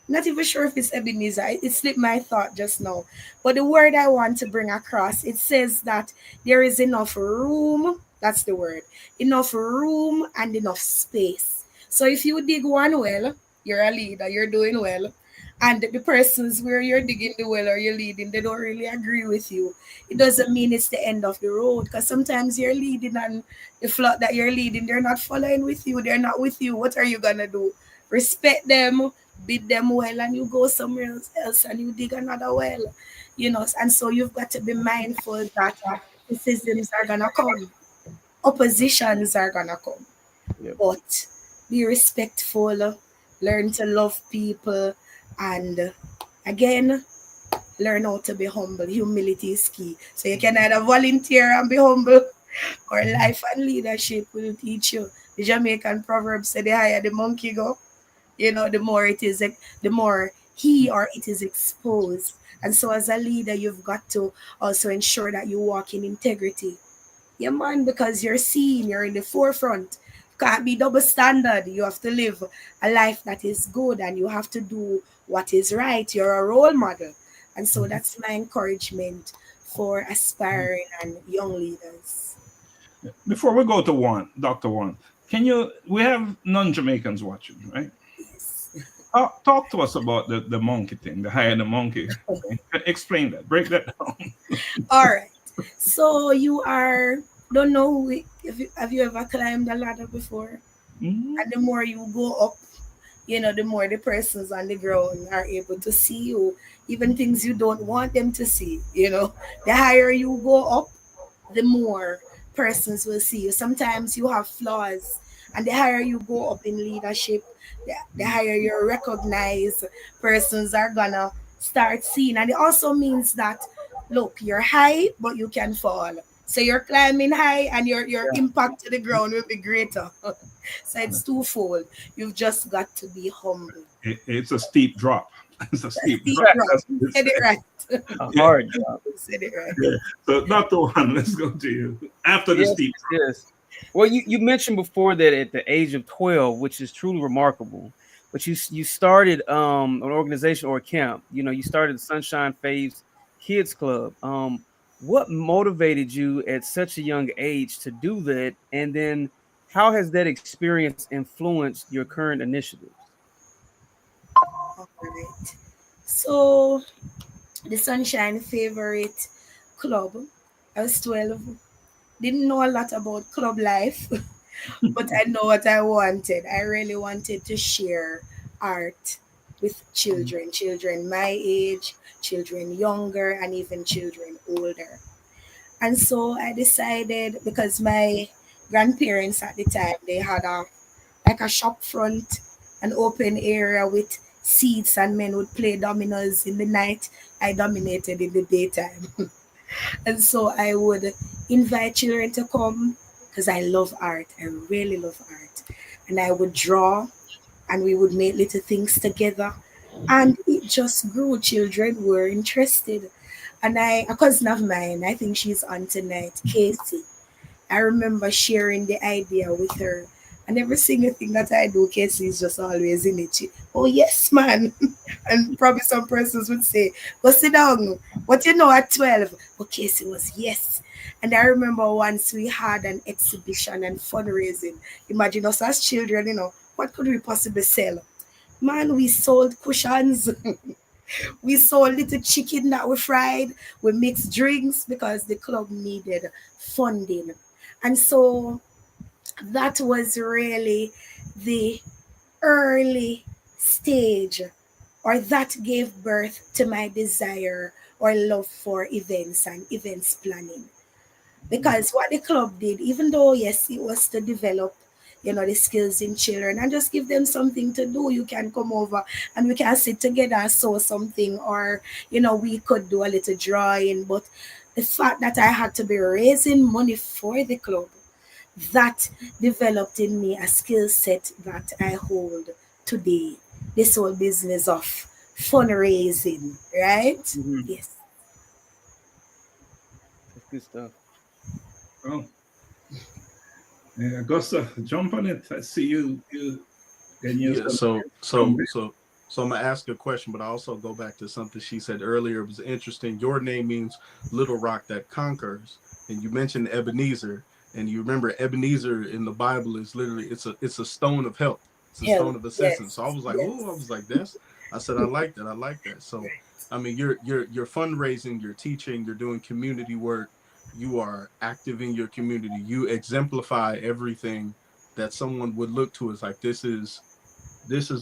Not even sure if it's Ebenezer. It slipped my thought just now. But the word I want to bring across, it says that there is enough room. That's the word. Enough room and enough space. So if you dig one well, you're a leader, you're doing well. And the persons where you're digging the well or you're leading, they don't really agree with you. It doesn't mean it's the end of the road. Because sometimes you're leading and the flock that you're leading, they're not following with you. They're not with you. What are you going to do? Respect them, bid them well, and you go somewhere else and you dig another well, and so you've got to be mindful that criticisms are gonna come, oppositions are gonna come, Yep. but be respectful, learn to love people, and again, learn how to be humble. Humility is key. So you can either volunteer and be humble, or life and leadership will teach you. The Jamaican proverb said, the higher the monkey go, the more it is, the more he or it is exposed. And so, as a leader, you've got to also ensure that you walk in integrity. Yeah, man, because you're seen, you're in the forefront. Can't be double standard. You have to live a life that is good and you have to do what is right. You're a role model. And so, that's my encouragement for aspiring and young leaders. Before we go to Juan, Dr. Juan, we have non-Jamaicans watching, right? Yes. Talk to us about the monkey thing, the higher the monkey. Explain that, break that down. All right. So you are, don't know, have you ever climbed a ladder before? Mhm. And the more you go up, the more the persons on the ground are able to see you, even things you don't want them to see. The higher you go up, the more persons will see you. Sometimes you have flaws, and the higher you go up in leadership, the higher you recognize, persons are gonna start seeing. And it also means that, look, you're high, but you can fall. So you're climbing high, and your impact to the ground will be greater. So it's twofold. You've just got to be humble. It's a steep drop. It's a steep Steep drop. drop. That's what You it said it says. right. A Yeah, hard job. You said it right. yeah. So, Dr. Juan, let's go to you. After the Yes, steep yes. Well, you mentioned before that at the age of 12, which is truly remarkable, but you started an organization or a camp. You started the Sunshine Faves Kids Club. What motivated you at such a young age to do that, and then how has that experience influenced your current initiatives? All right. So the Sunshine Favorite Club. I was 12. Didn't know a lot about club life, but I know what I wanted. I really wanted to share art with children my age, children younger, and even children older. And so I decided, because my grandparents at the time, they had a shop front, an open area with seats, and men would play dominoes in the night. I dominated in the daytime. And so I would invite children to come because I love art. I really love art. And I would draw, and we would make little things together. And it just grew. Children were interested. And a cousin of mine, I think she's on tonight, Casey. I remember sharing the idea with her, And every single thing that I do, Casey is just always in it. Oh, yes, man. And probably some persons would say, go sit down. What you know at 12? But Casey was yes. And I remember once we had an exhibition and fundraising. Imagine us as children, what could we possibly sell? Man, we sold cushions. We sold little chicken that we fried. We mixed drinks because the club needed funding. And so that was really the early stage, or that gave birth to my desire or love for events and events planning. Because what the club did, even though yes, it was to develop, the skills in children and just give them something to do. You can come over and we can sit together and sew something, or we could do a little drawing. But the fact that I had to be raising money for the club, that developed in me a skill set that I hold today. This whole business of fundraising, right? Mhm. Yes. That's good stuff. Oh, yeah, Augusta, jump on it. I see you and you Yeah, so I'm gonna ask a question, but I also go back to something she said earlier. It was interesting. Your name means little rock that conquers, and you mentioned Ebenezer, and you remember Ebenezer in the Bible is literally it's a stone of help. It's a Help. stone of assistance. Yes. So I was like, oh, I Yes. was like, that's. I said, I like that. I like that. So, I mean, you're fundraising, you're teaching, you're doing community work, you are active in your community. You exemplify everything that someone would look to as like this is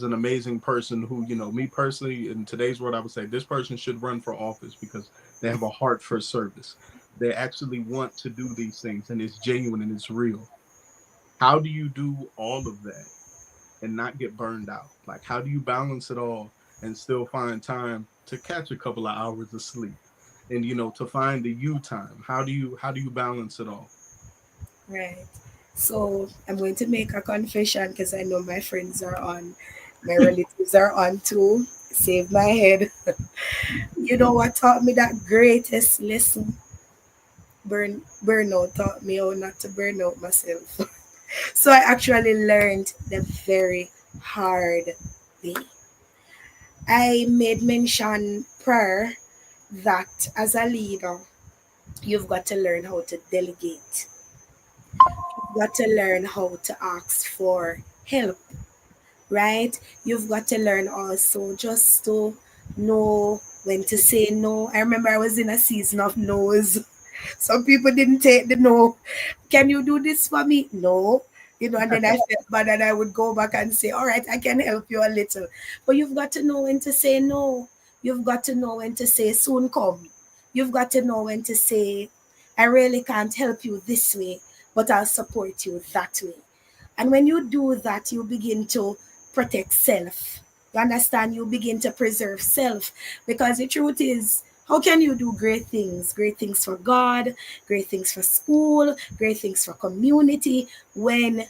an amazing person who, me personally, in today's world, I would say this person should run for office because they have a heart for service. They actually want to do these things and it's genuine and it's real. How do you do all of that and not get burned out? Like, how do you balance it all and still find time to catch a couple of hours of sleep and, to find the you time? How do you balance it all? Right. So I'm going to make a confession because I know my friends are on, my relatives are on too. Save my head. You know what taught me that greatest lesson? Burnout taught me how not to burn out myself. So I actually learned the very hard way. I made mention prior that as a leader, you've got to learn how to delegate. You've got to learn how to ask for help, right? You've got to learn also just to know when to say no. I remember I was in a season of no's. Some people didn't take the no. Can you do this for me? No. And then I felt bad and I would go back and say, all right, I can help you a little. But you've got to know when to say no. You've got to know when to say soon come. You've got to know when to say, I really can't help you this way, but I'll support you that way. And when you do that, you begin to protect self. You understand? You begin to preserve self. Because the truth is, how can you do great things? Great things for God, great things for school, great things for community when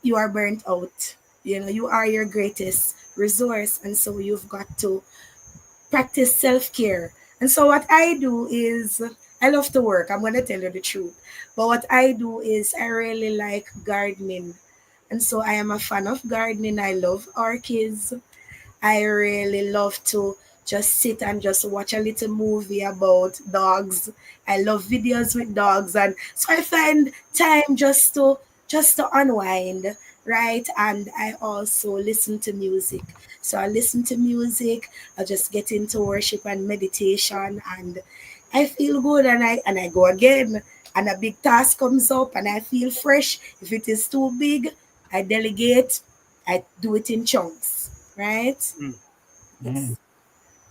you are burnt out. You are your greatest resource. And so you've got to practice self-care. And so what I do is I love to work. I'm going to tell you the truth. But what I do is I really like gardening. And so I am a fan of gardening. I love orchids. I really love to just sit and just watch a little movie about dogs. I love videos with dogs, and so I find time just to unwind, right? And I also listen to music. So I listen to music. I just get into worship and meditation, and I feel good, and I go again. And a big task comes up, and I feel fresh. If it is too big, I delegate. I do it in chunks, right? Mm, Yes.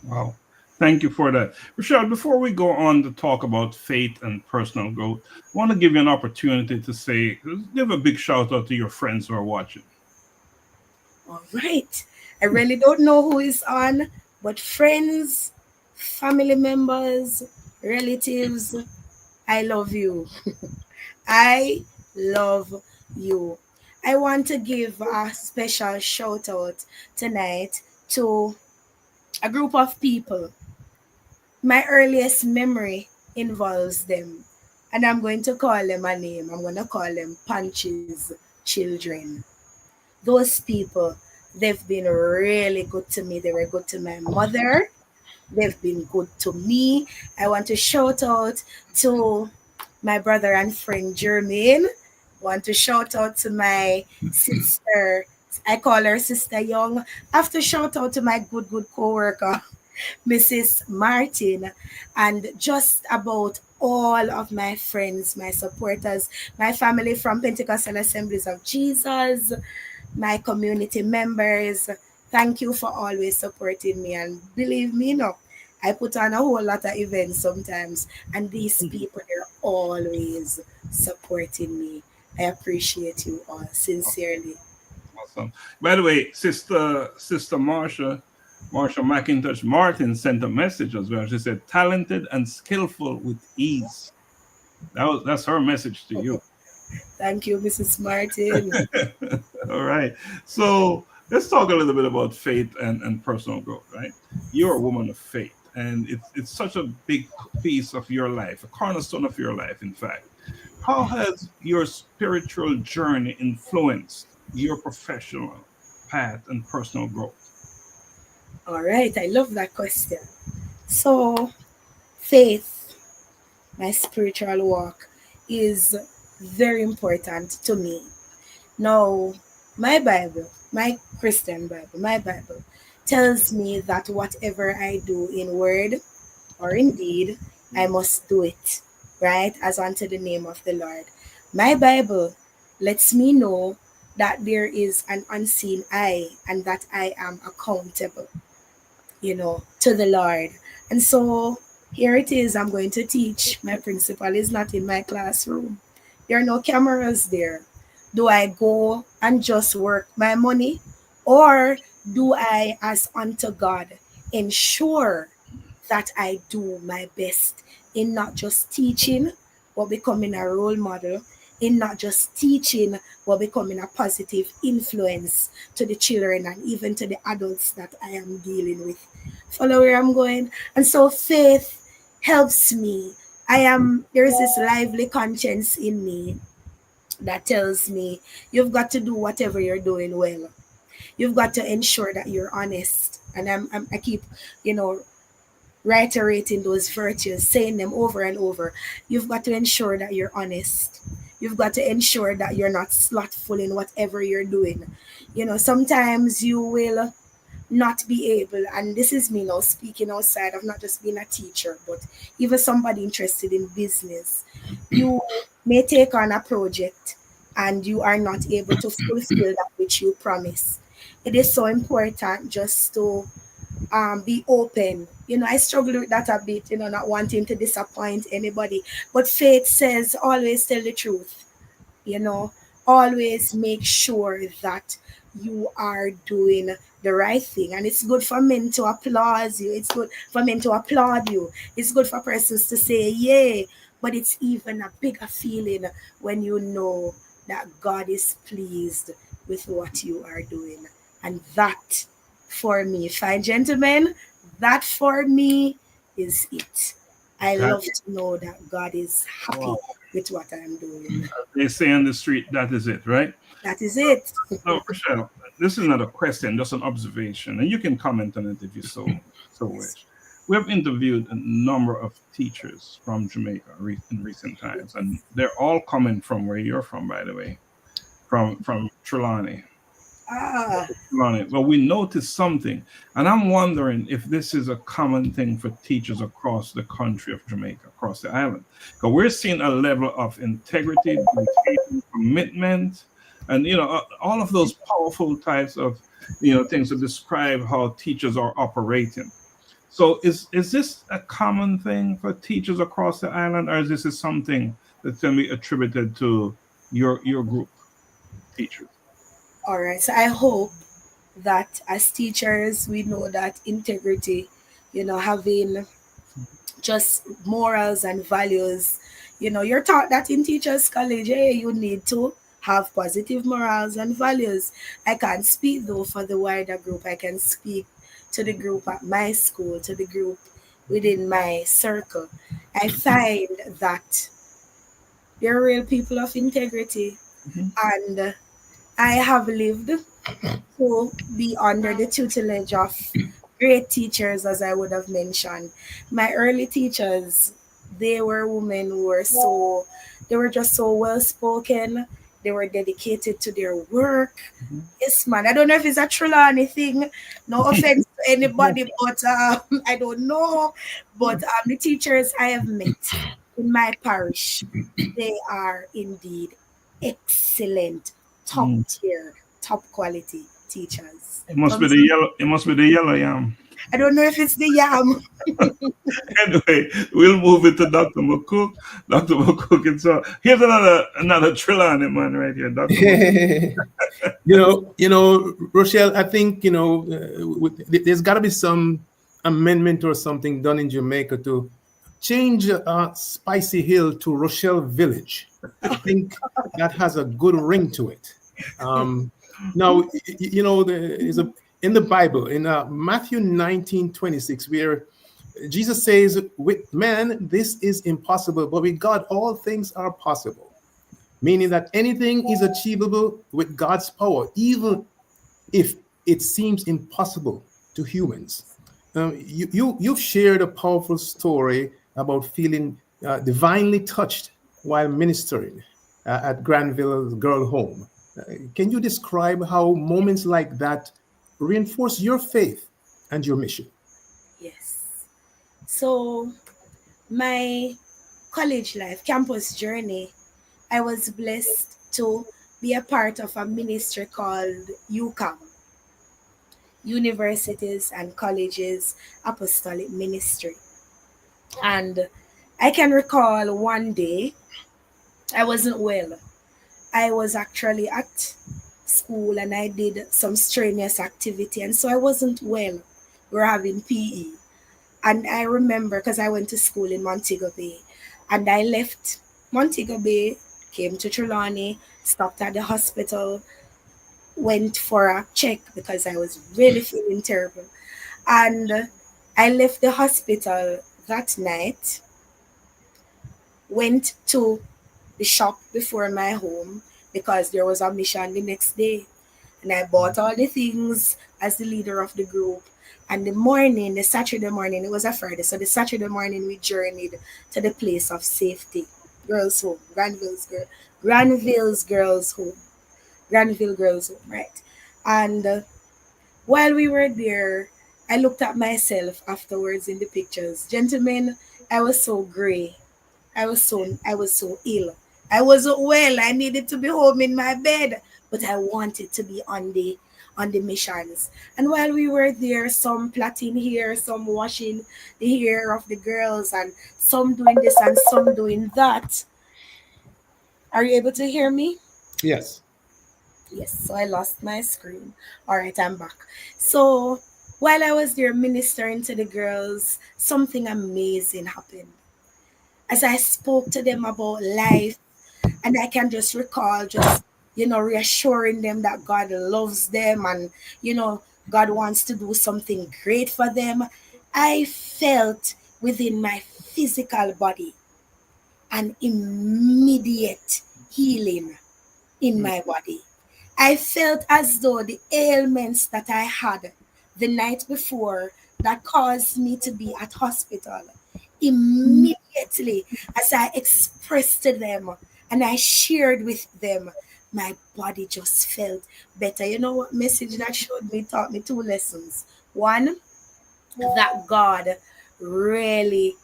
wow. Thank you for that. Ruchelle, before we go on to talk about faith and personal growth, I want to give you an opportunity to say, give a big shout out to your friends who are watching. All right. I really don't know who is on, but friends, family members, relatives, I love you. I love you. I want to give a special shout out tonight to a group of people. My earliest memory involves them. And I'm going to call them a name. I'm going to call them Punches, children. Those people, they've been really good to me. They were good to my mother. They've been good to me. I want to shout out to my brother and friend Jermaine. Want to shout out to my sister. I call her Sister Young. I have to shout out to my good co-worker, Mrs. Martin, and just about all of my friends, my supporters, my family from Pentecostal Assemblies of Jesus, my community members. Thank you for always supporting me. And believe me, I put on a whole lot of events sometimes, and these people are always supporting me. I appreciate you all sincerely. Awesome. By the way, Sister Marsha McIntosh Martin sent a message as well. She said, "Talented and skillful with ease." That's her message to you. Thank you, Mrs. Martin. All right. So let's talk a little bit about faith and personal growth, right? You're a woman of faith, and it's such a big piece of your life, a cornerstone of your life, in fact. How has your spiritual journey influenced your professional path and personal growth? All right, I love that question. So, faith, my spiritual walk, is very important to me. Now, my Bible, my Christian Bible, my Bible tells me that whatever I do in word or in deed, I must do it, right? As unto the name of the Lord. My Bible lets me know that there is an unseen eye and that I am accountable, to the Lord. And so here it is. I'm going to teach. My principal is not in my classroom. There are no cameras there. Do I go and just work my money? Or do I, as unto God, ensure that I do my best in not just teaching, but becoming a role model, in not just teaching, but becoming a positive influence to the children and even to the adults that I am dealing with. Follow where I'm going? And so faith helps me. There's this lively conscience in me that tells me you've got to do whatever you're doing well. You've got to ensure that you're honest. And I keep, reiterating those virtues, saying them over and over. You've got to ensure that you're honest. You've got to ensure that you're not slothful in whatever you're doing. Sometimes you will not be able, and this is me now speaking outside of not just being a teacher, but even somebody interested in business. You may take on a project and you are not able to fulfill that which you promise. It is so important just to be open. I struggle with that a bit, not wanting to disappoint anybody. But faith says always tell the truth, always make sure that you are doing the right thing. And it's good for men to applaud you. It's good for men to applaud you. It's good for persons to say, yay. But it's even a bigger feeling when you know that God is pleased with what you are doing. And that, for me, fine gentlemen, that for me is it. I love to know that God is happy with what I'm doing. They say on the street, that is it, right? That is it. So, Ruchelle, this is not a question, just an observation, and you can comment on it if you so wish. We have interviewed a number of teachers from Jamaica in recent times, and they're all coming from where you're from, by the way, from Trelawney. But we noticed something, and I'm wondering if this is a common thing for teachers across the country of Jamaica, across the island. Because we're seeing a level of integrity, dedication, commitment, and all of those powerful types of things to describe how teachers are operating. So is this a common thing for teachers across the island, or is this something that can be attributed to your group teachers? All right. So I hope that as teachers, we know that integrity, having just morals and values, you're taught that in teachers' college, hey, you need to have positive morals and values. I can't speak though for the wider group. I can speak to the group at my school, to the group within my circle. I find that they're real people of integrity. And I have lived to be under the tutelage of great teachers, as I would have mentioned. My early teachers, they were women who were they were just so well spoken. They were dedicated to their work. Yes, man. I don't know if it's a Trelawney thing. No offense to anybody, but I don't know. But the teachers I have met in my parish, they are indeed excellent, top tier, top quality teachers. It must be the yellow. It must be the yellow yam. I don't know if it's the yam. Anyway, we'll move it to Dr. McCook. Dr. McCook, and so here's another Trelawney man right here, Dr. McCook. Ruchelle, I think there's got to be some amendment or something done in Jamaica to change Spicy Hill to Ruchelle Village. I think that has a good ring to it. Now, there's in the Bible, in Matthew 19:26, where Jesus says, with man, this is impossible, but with God, all things are possible. Meaning that anything is achievable with God's power, even if it seems impossible to humans. You've shared a powerful story about feeling divinely touched while ministering at Granville Girl Home. Can you describe how moments like that reinforce your faith and your mission? Yes. So, my college life, campus journey, I was blessed to be a part of a ministry called UCAM, Universities and Colleges Apostolic Ministry. And I can recall one day I wasn't well. I was actually at school and I did some strenuous activity, and so I wasn't well. We were having PE. And I remember, because I went to school in Montego Bay, and I left Montego Bay, came to Trelawney, stopped at the hospital, went for a check because I was really feeling terrible. And I left the hospital that night, went to the shop before my home because there was a mission the next day. And I bought all the things as the leader of the group. And the Saturday morning, it was a Friday, so the Saturday morning we journeyed to the place of safety, girls' home, Granville Girls' Home, right? And while we were there, I looked at myself afterwards in the pictures. Gentlemen, I was so gray. I was so ill. I wasn't well. I needed to be home in my bed, but I wanted to be on the missions. And while we were there, some plaiting hair, some washing the hair of the girls, and some doing this and some doing that. Are you able to hear me? Yes. Yes, so I lost my screen. All right, I'm back. So while I was there ministering to the girls, something amazing happened. As I spoke to them about life, and I can just recall reassuring them that God loves them and, God wants to do something great for them. I felt within my physical body an immediate healing in my body. I felt as though the ailments that I had the night before that caused me to be at hospital, immediately as I expressed to them and I shared with them, my body just felt better. You know what message that taught me two lessons. One, that God really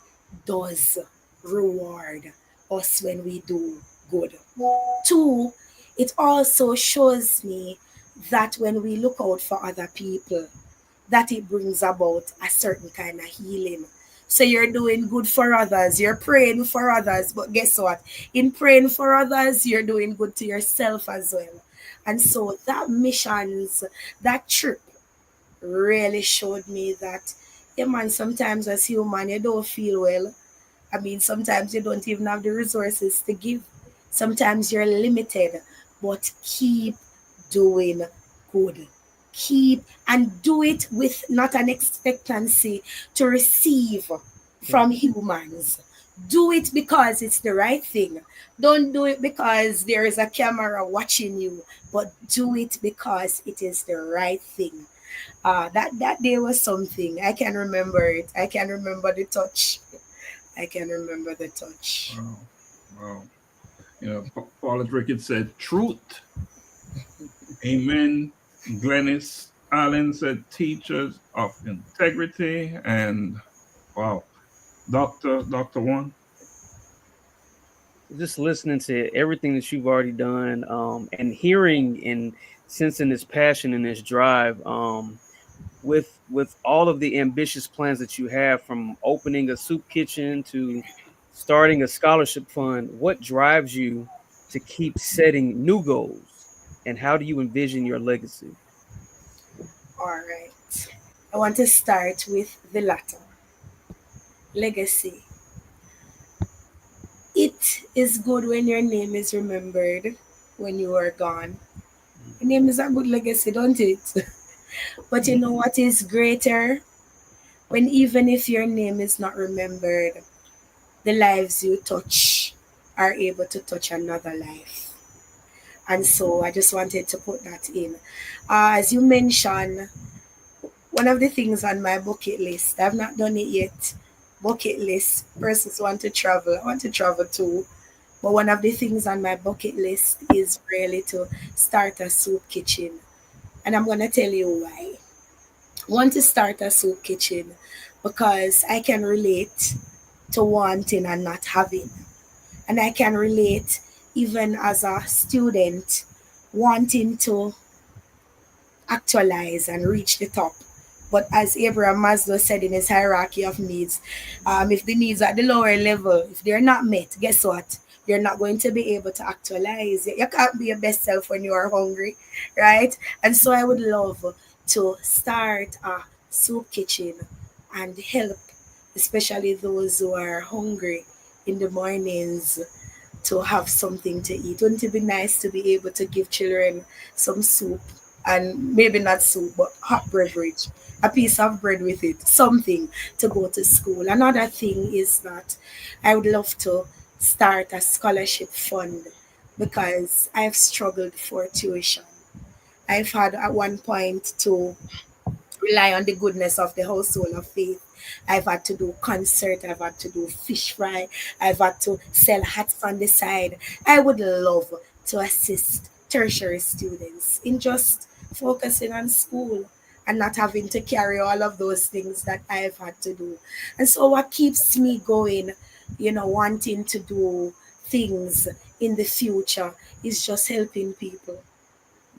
does reward us when we do good. Two, it also shows me that when we look out for other people, that it brings about a certain kind of healing. So you're doing good for others, you're praying for others, but guess what? In praying for others, you're doing good to yourself as well. And so that trip really showed me that, yeah man, sometimes as human, you don't feel well. I mean, sometimes you don't even have the resources to give. Sometimes you're limited, but keep doing good. Do it with not an expectancy to receive from humans, Do it because it's the right thing. Don't do it because there is a camera watching you, but do it because it is the right thing. That day was something. I can remember it. I can remember the touch. I can remember the touch. Wow. Wow. You know, Paula Rickett said, truth. Amen. Glennis Allen said, teachers of integrity. And wow, Dr. Juan. Just listening to everything that you've already done, and hearing and sensing this passion and this drive, with all of the ambitious plans that you have, from opening a soup kitchen to starting a scholarship fund. What drives you to keep setting new goals, and how do you envision your legacy? All right. I want to start with the latter, legacy. It is good when your name is remembered when you are gone. Your name is a good legacy, don't it? But you know what is greater? When even if your name is not remembered, the lives you touch are able to touch another life. And so I just wanted to put that in. As you mentioned, one of the things on my bucket list, I've not done it yet. Bucket list, persons want to travel. I want to travel too. But one of the things on my bucket list is really to start a soup kitchen. And I'm going to tell you why. I want to start a soup kitchen because I can relate to wanting and not having. And I can relate even as a student wanting to actualize and reach the top. But as Abraham Maslow said in his hierarchy of needs, if the needs are at the lower level, if they're not met, guess what? You're not going to be able to actualize. You can't be your best self when you are hungry, right? And so I would love to start a soup kitchen and help, especially those who are hungry in the mornings, to have something to eat. Wouldn't it be nice to be able to give children some soup, and maybe not soup, but hot beverage, a piece of bread with it, something to go to school. Another thing is that I would love to start a scholarship fund because I've struggled for tuition. I've had at one point to rely on the goodness of the household of faith. I've had to do concert, I've had to do fish fry, I've had to sell hats on the side. I would love to assist tertiary students in just focusing on school and not having to carry all of those things that I've had to do. And so what keeps me going, wanting to do things in the future is just helping people.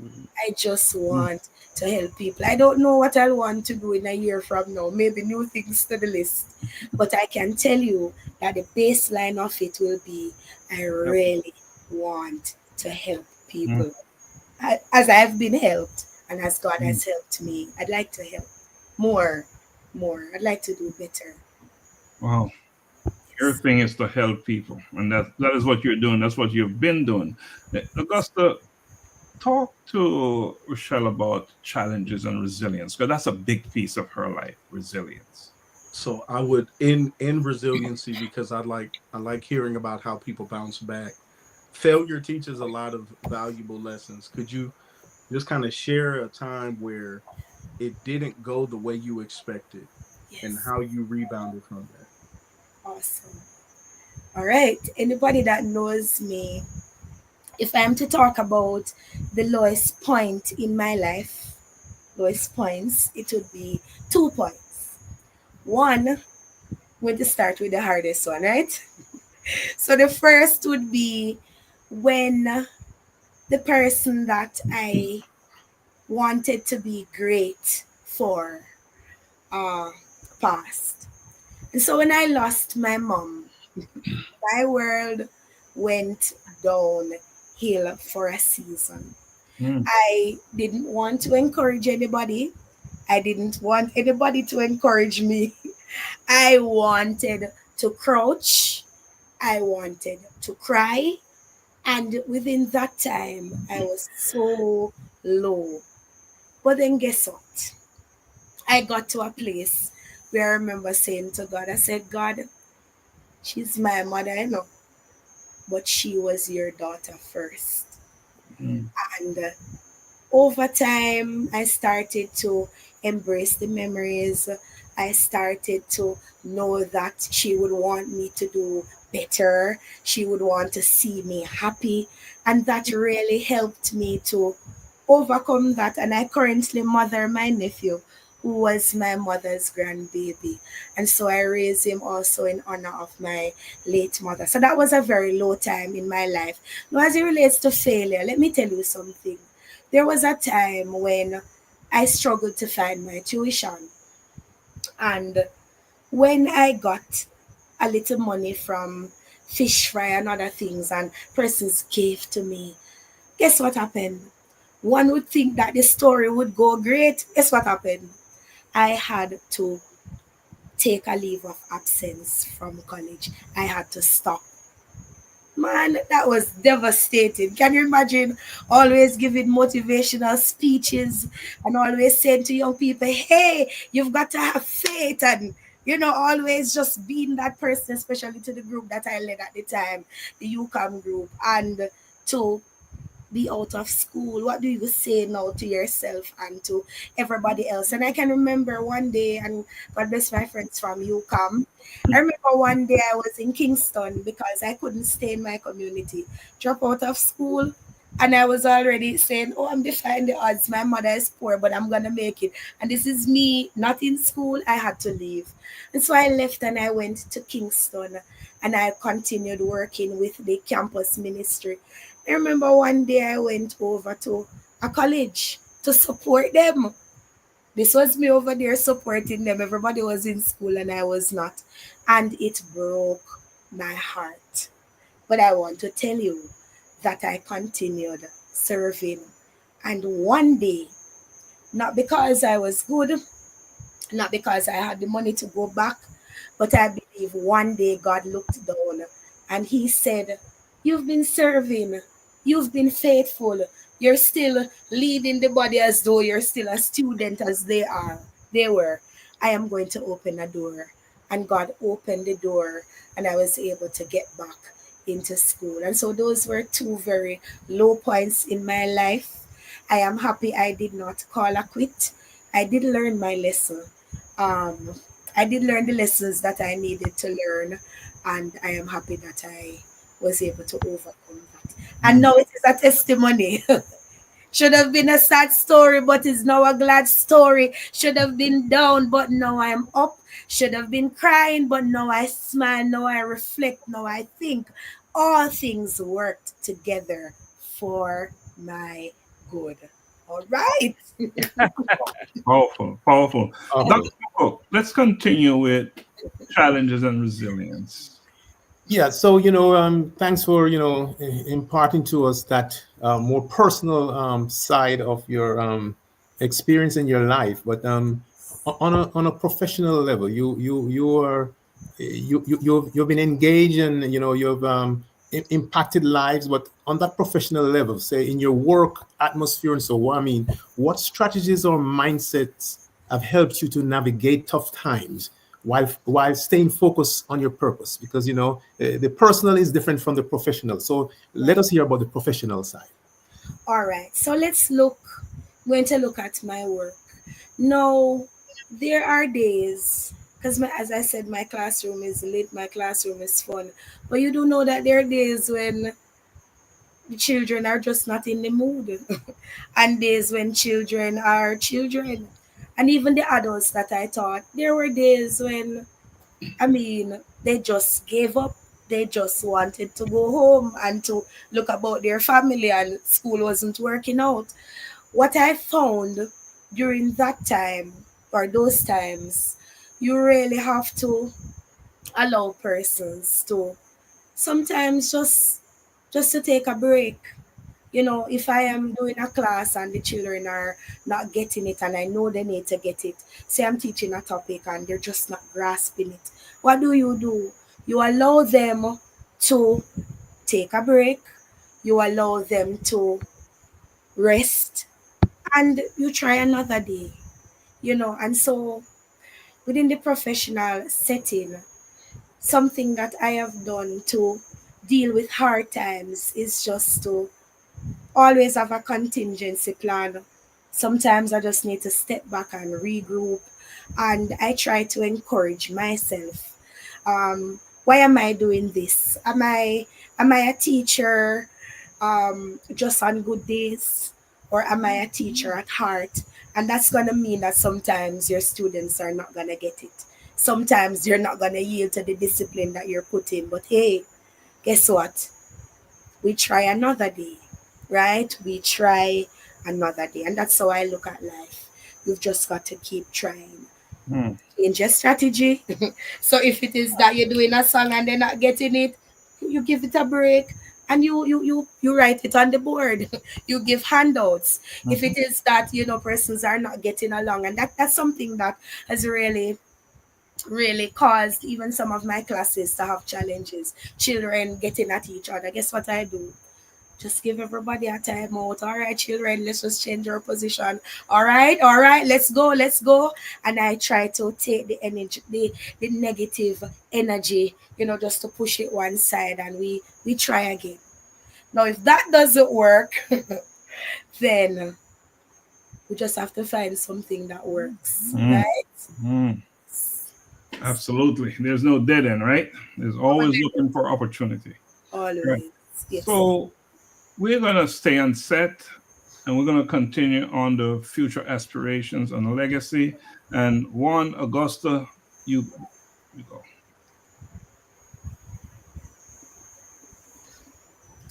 Mhm. I just want to help people. I don't know what I'll want to do in a year from now, maybe new things to the list. But I can tell you that the baseline of it will be I Yep. really want to help Mm, people. As I've been helped and as God mm. has helped me, I'd like to help more, more. I'd like to do better. Wow. Your Yes. thing is to help people. And that is what you're doing. That's what you've been doing. Augusta, talk to Rochelle about challenges and resilience, because that's a big piece of her life, resilience. So I would in resiliency, because I like hearing about how people bounce back. Failure teaches a lot of valuable lessons. Could you just kind of share a time where it didn't go the way you expected and Yes. how you rebounded from that? Awesome. All right. Anybody that knows me, if I'm to talk about the lowest point in my life, lowest points, it would be 2 points. One, I'm going to start with the hardest one, right? So the first would be when the person that I wanted to be great for uh, passed. And so when I lost my mom, my world went downhill for a season. Mm, I didn't want to encourage anybody. I didn't want anybody to encourage me. I wanted to crouch. I wanted to cry. And within that time, I was so low. But then guess what? I got to a place where I remember saying to God, I said, God, She's my mother, you know, but she was your daughter first. Mm. And over time, I started to embrace the memories. I started to know that she would want me to do better. She would want to see me happy. And that really helped me to overcome that. And I currently mother my nephew, who was my mother's grandbaby. And so I raised him also in honor of my late mother. So that was a very low time in my life. Now, as it relates to failure, let me tell you something. There was a time when I struggled to find my tuition. And when I got a little money from fish fry and other things, and persons gave to me, guess what happened? One would think that the story would go great. Guess what happened? I had to take a leave of absence from college. I had to stop. Man, that was devastating. Can you imagine always giving motivational speeches and always saying to young people, hey, you've got to have faith, and always just being that person, especially to the group that I led at the time, the UCAM group, and to be out of school. What do you say now to yourself and to everybody else? And I can remember one day, and God bless my friends from UCAM. I remember one day I was in Kingston because I couldn't stay in my community, drop out of school. And I was already saying, oh, I'm defying the odds. My mother is poor, but I'm going to make it. And this is me, not in school. I had to leave. And so I left and I went to Kingston and I continued working with the campus ministry. I remember one day I went over to a college to support them. This was me over there supporting them. Everybody was in school and I was not. And it broke my heart. But I want to tell you that I continued serving. And one day, not because I was good, not because I had the money to go back, but I believe one day God looked down and He said, you've been serving, you've been faithful, you're still leading the body as though you're still a student as they were. I am going to open a door. And God opened the door and I was able to get back into school. And so those were two very low points in my life. I am happy I did not call a quit. I did learn my lesson. Um, I did learn the lessons that I needed to learn, and I am happy that I was able to overcome that. And now it is a testimony. Should have been a sad story, but is now a glad story. Should have been down, but now I am up. Should have been crying, but now I smile. Now I reflect. Now I think. All things worked together for my good. All right. Powerful, powerful. Okay. Dr. McCook, let's continue with challenges and resilience. Yeah, so thanks for imparting to us that more personal side of your experience in your life. But on a professional level, you've been engaged and you've impacted lives. But on that professional level, say in your work atmosphere and so on, I mean, what strategies or mindsets have helped you to navigate tough times while staying focused on your purpose? Because the personal is different from the professional. So let us hear about the professional side. All right. So going to look at my work. Now, there are days, because as I said, my classroom is lit, my classroom is fun. But you do know that there are days when the children are just not in the mood, and days when children are children. And even the adults that I taught, there were days when, they just gave up. They just wanted to go home and to look about their family, and school wasn't working out. What I found during that time or those times, you really have to allow persons to sometimes just to take a break. If I am doing a class and the children are not getting it and I know they need to get it, say I'm teaching a topic and they're just not grasping it, what do? You allow them to take a break, you allow them to rest, and you try another day. And so within the professional setting, something that I have done to deal with hard times is just to always have a contingency plan. Sometimes I just need to step back and regroup, and I try to encourage myself. Why am I doing this? Am I a teacher just on good days, or am I a teacher at heart? And that's gonna mean that sometimes your students are not gonna get it. Sometimes you're not gonna yield to the discipline that you're putting. But hey, guess what? We try another day, right? We try another day. And that's how I look at life. You've just got to keep trying. Change your strategy. So if it is that you're doing a song and they're not getting it, you give it a break and you write it on the board. You give handouts. If it is that, persons are not getting along, and that's something that has really caused even some of my classes to have challenges. Children getting at each other. Guess what I do? Just give everybody a time out. All right, children, let's just change our position. All right, let's go. And I try to take the energy, the negative energy, just to push it one side, and we try again. Now, if that doesn't work, then we just have to find something that works, right? Absolutely. There's no dead end, right? There's always looking for opportunity. Always. Right. Yes. So we're going to stay on set, and we're going to continue on the future aspirations and the legacy. And Juan, Augusta, you go.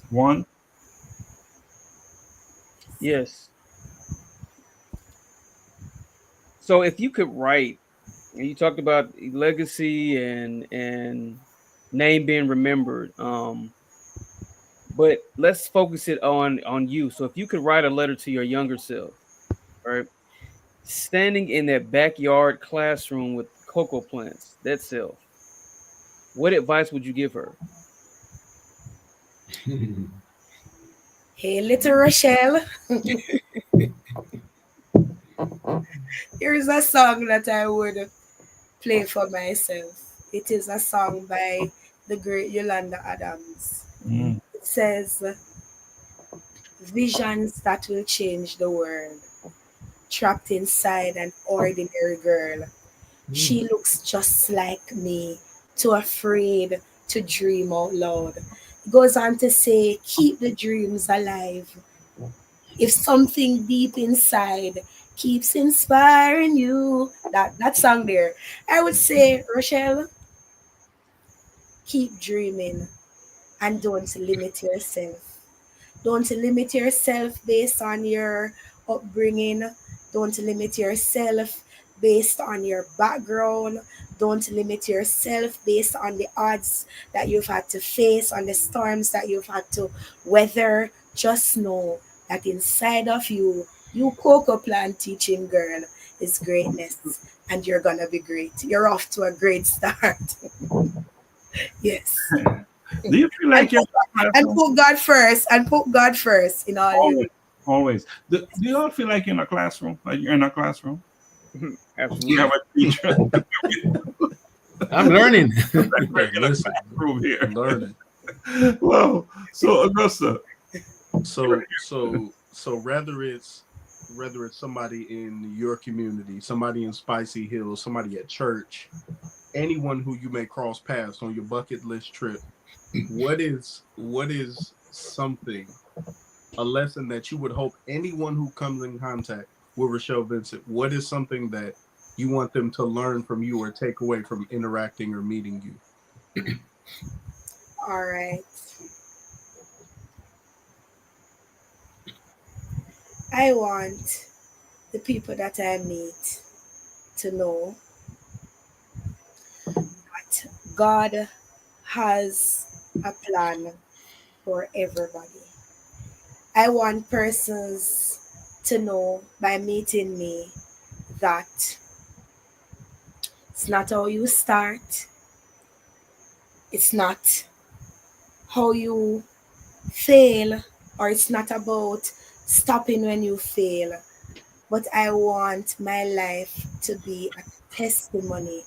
Juan? Yes. So if you could write, and you talked about legacy and name being remembered, but let's focus it on you. So if you could write a letter to your younger self, right, standing in that backyard classroom with cocoa plants, that self, what advice would you give her? Hey, little Ruchelle. Here's a song that I would play for myself. It is a song by the great Yolanda Adams. It says, visions that will change the world, trapped inside an ordinary girl. She looks just like me, too afraid to dream out loud. It goes on to say, keep the dreams alive. If something deep inside keeps inspiring you, that song there, I would say, Ruchelle, keep dreaming and don't limit yourself. Don't limit yourself based on your upbringing. Don't limit yourself based on your background. Don't limit yourself based on the odds that you've had to face, on the storms that you've had to weather. Just know that inside of you, you cocoa plant teaching girl, is greatness, and you're gonna be great. You're off to a great start. Yes. Do you feel like and put God first, in all always, always. Do you all feel like you're in a classroom? Like you're in a classroom? Absolutely. You have a teacher. I'm learning. Listen, Room here. learning. Well, so Augusta. So whether it's somebody in your community, somebody in Spicy Hill, somebody at church, anyone who you may cross paths on your bucket list trip, what is something, a lesson that you would hope anyone who comes in contact with Ruchelle Vincent, what is something that you want them to learn from you or take away from interacting or meeting you? All right. I want the people that I meet to know that God has a plan for everybody. I want persons to know by meeting me that it's not how you start, it's not how you fail, or it's not about stopping when you fail, but I want my life to be a testimony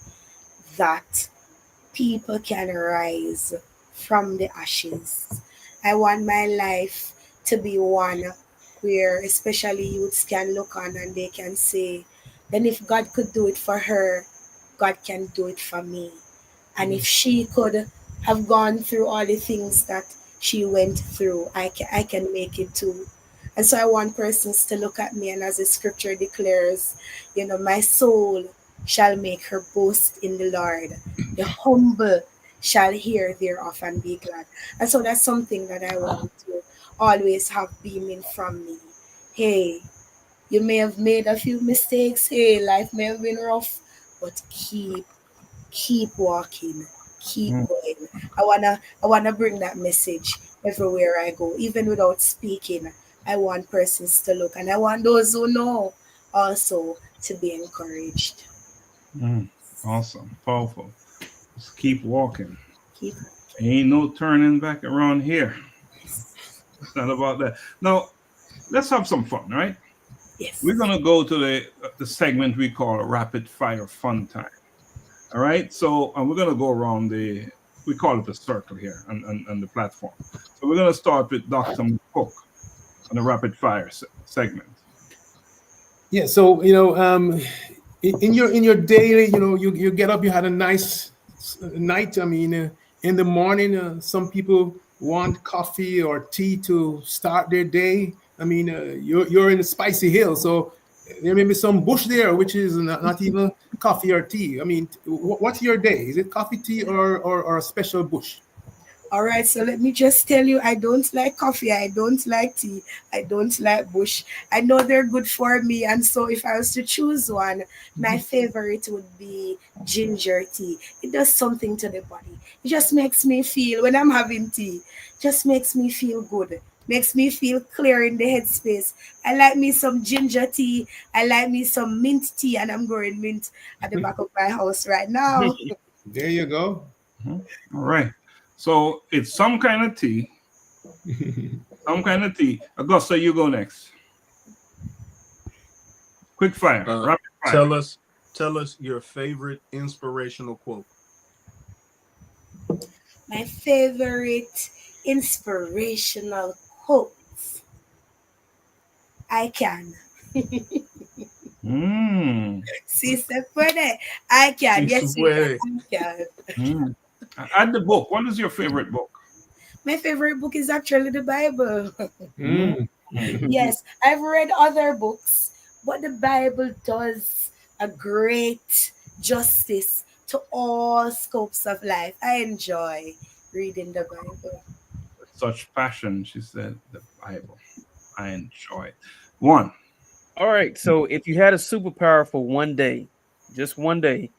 that people can rise from the ashes. I want my life to be one where especially youths can look on and they can say, then if God could do it for her, God can do it for me. And if she could have gone through all the things that she went through, I can make it too. And so I want persons to look at me, and as the scripture declares, my soul shall make her boast in the Lord. The humble shall hear thereof and be glad. And so that's something that I want to always have beaming from me. Hey, you may have made a few mistakes. Hey, life may have been rough, but keep walking, keep going. I wanna bring that message everywhere I go, even without speaking. I want persons to look, and I want those who know also to be encouraged. Awesome, powerful. Just keep walking. Keep Ain't no turning back around here. It's not about that. Now, let's have some fun, right? yes. We're gonna go to the segment we call a rapid fire fun time. All right. So we're gonna go around we call it a circle here on the platform. So we're gonna start with Dr. McCook on the rapid fire segment. Yeah. So in your daily, you get up, you had a nice night. I mean, in the morning, some people want coffee or tea to start their day. I mean, you're in the spicy hill, so there may be some bush there, which is not even coffee or tea. I mean, what's your day? Is it coffee, tea, or a special bush? All right, so let me just tell you, I don't like coffee, I don't like tea, I don't like bush. I know they're good for me, and so if I was to choose one, my favorite would be ginger tea. It does something to the body. It just makes me feel, when I'm having tea, just makes me feel good. Makes me feel clear in the headspace. I like me some ginger tea. I like me some mint tea, and I'm growing mint at the back of my house right now. There you go. All right. So it's some kind of tea. Some kind of tea. Augusta, you go next. Quick fire. Rapid fire. Tell us your favorite inspirational quote. My favorite inspirational quotes. I can. Si se puede. I can. Yes, I can. Add the book. What is your favorite book? My favorite book is actually the Bible. Yes, I've read other books, but the Bible does a great justice to all scopes of life. I enjoy reading the Bible. With such passion, she said, the Bible. I enjoy it. Juan. All right. So if you had a superpower for one day, just one day,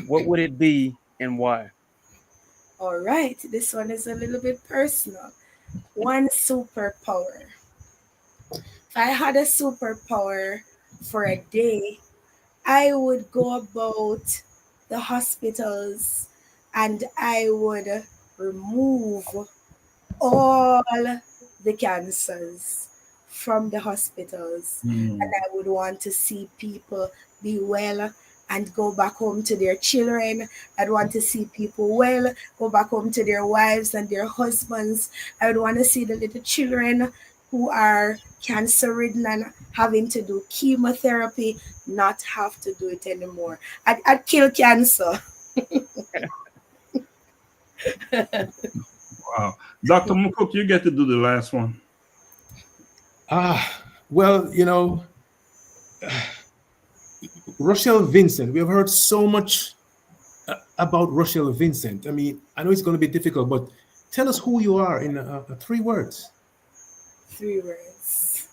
what would it be and why? All right, this one is a little bit personal. One superpower. If I had a superpower for a day, I would go about the hospitals and I would remove all the cancers from the hospitals. And I would want to see people be well and go back home to their children. I'd want to see people well, go back home to their wives and their husbands. I would want to see the little children who are cancer ridden and having to do chemotherapy not have to do it anymore. I'd kill cancer. Wow. Dr. McCook, you get to do the last one. Well, Ruchelle Vincent, we have heard so much about Ruchelle Vincent. I mean, I know it's going to be difficult, but tell us who you are in 3 words. 3 words.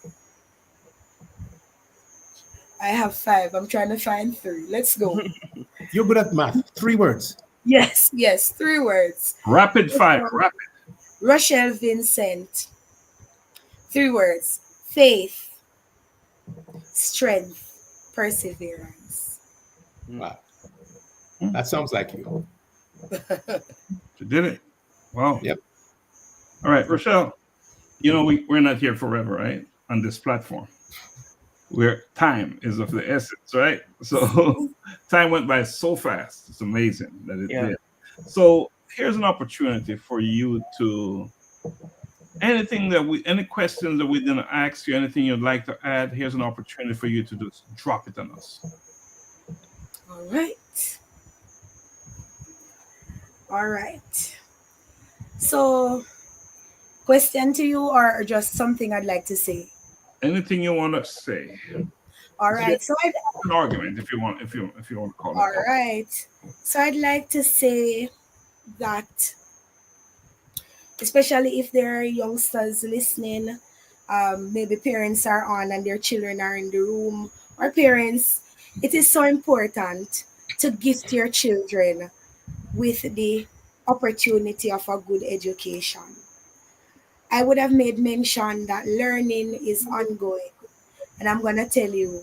I have 5. I'm trying to find 3. Let's go. You're good at math. 3 words. Yes, 3 words. Rapid fire. Rapid. Ruchelle Vincent. 3 words. Faith, strength, perseverance. Wow. That sounds like you. You did it. Wow. Yep. All right, Ruchelle, we're not here forever, right? On this platform. Where time is of the essence, right? So time went by so fast. It's amazing that it did. So here's an opportunity for you to any questions that we didn't ask you, anything you'd like to add. Here's an opportunity for you to just drop it on us. All right. All right. So, question to you, or just something I'd like to say? Anything you want to say. All right. So, An argument, if you want to call it. all right. So, I'd like to say that, especially if there are youngsters listening, maybe parents are on and their children are in the room, or parents, it is so important to gift your children with the opportunity of a good education. I would have made mention that learning is ongoing. And I'm going to tell you,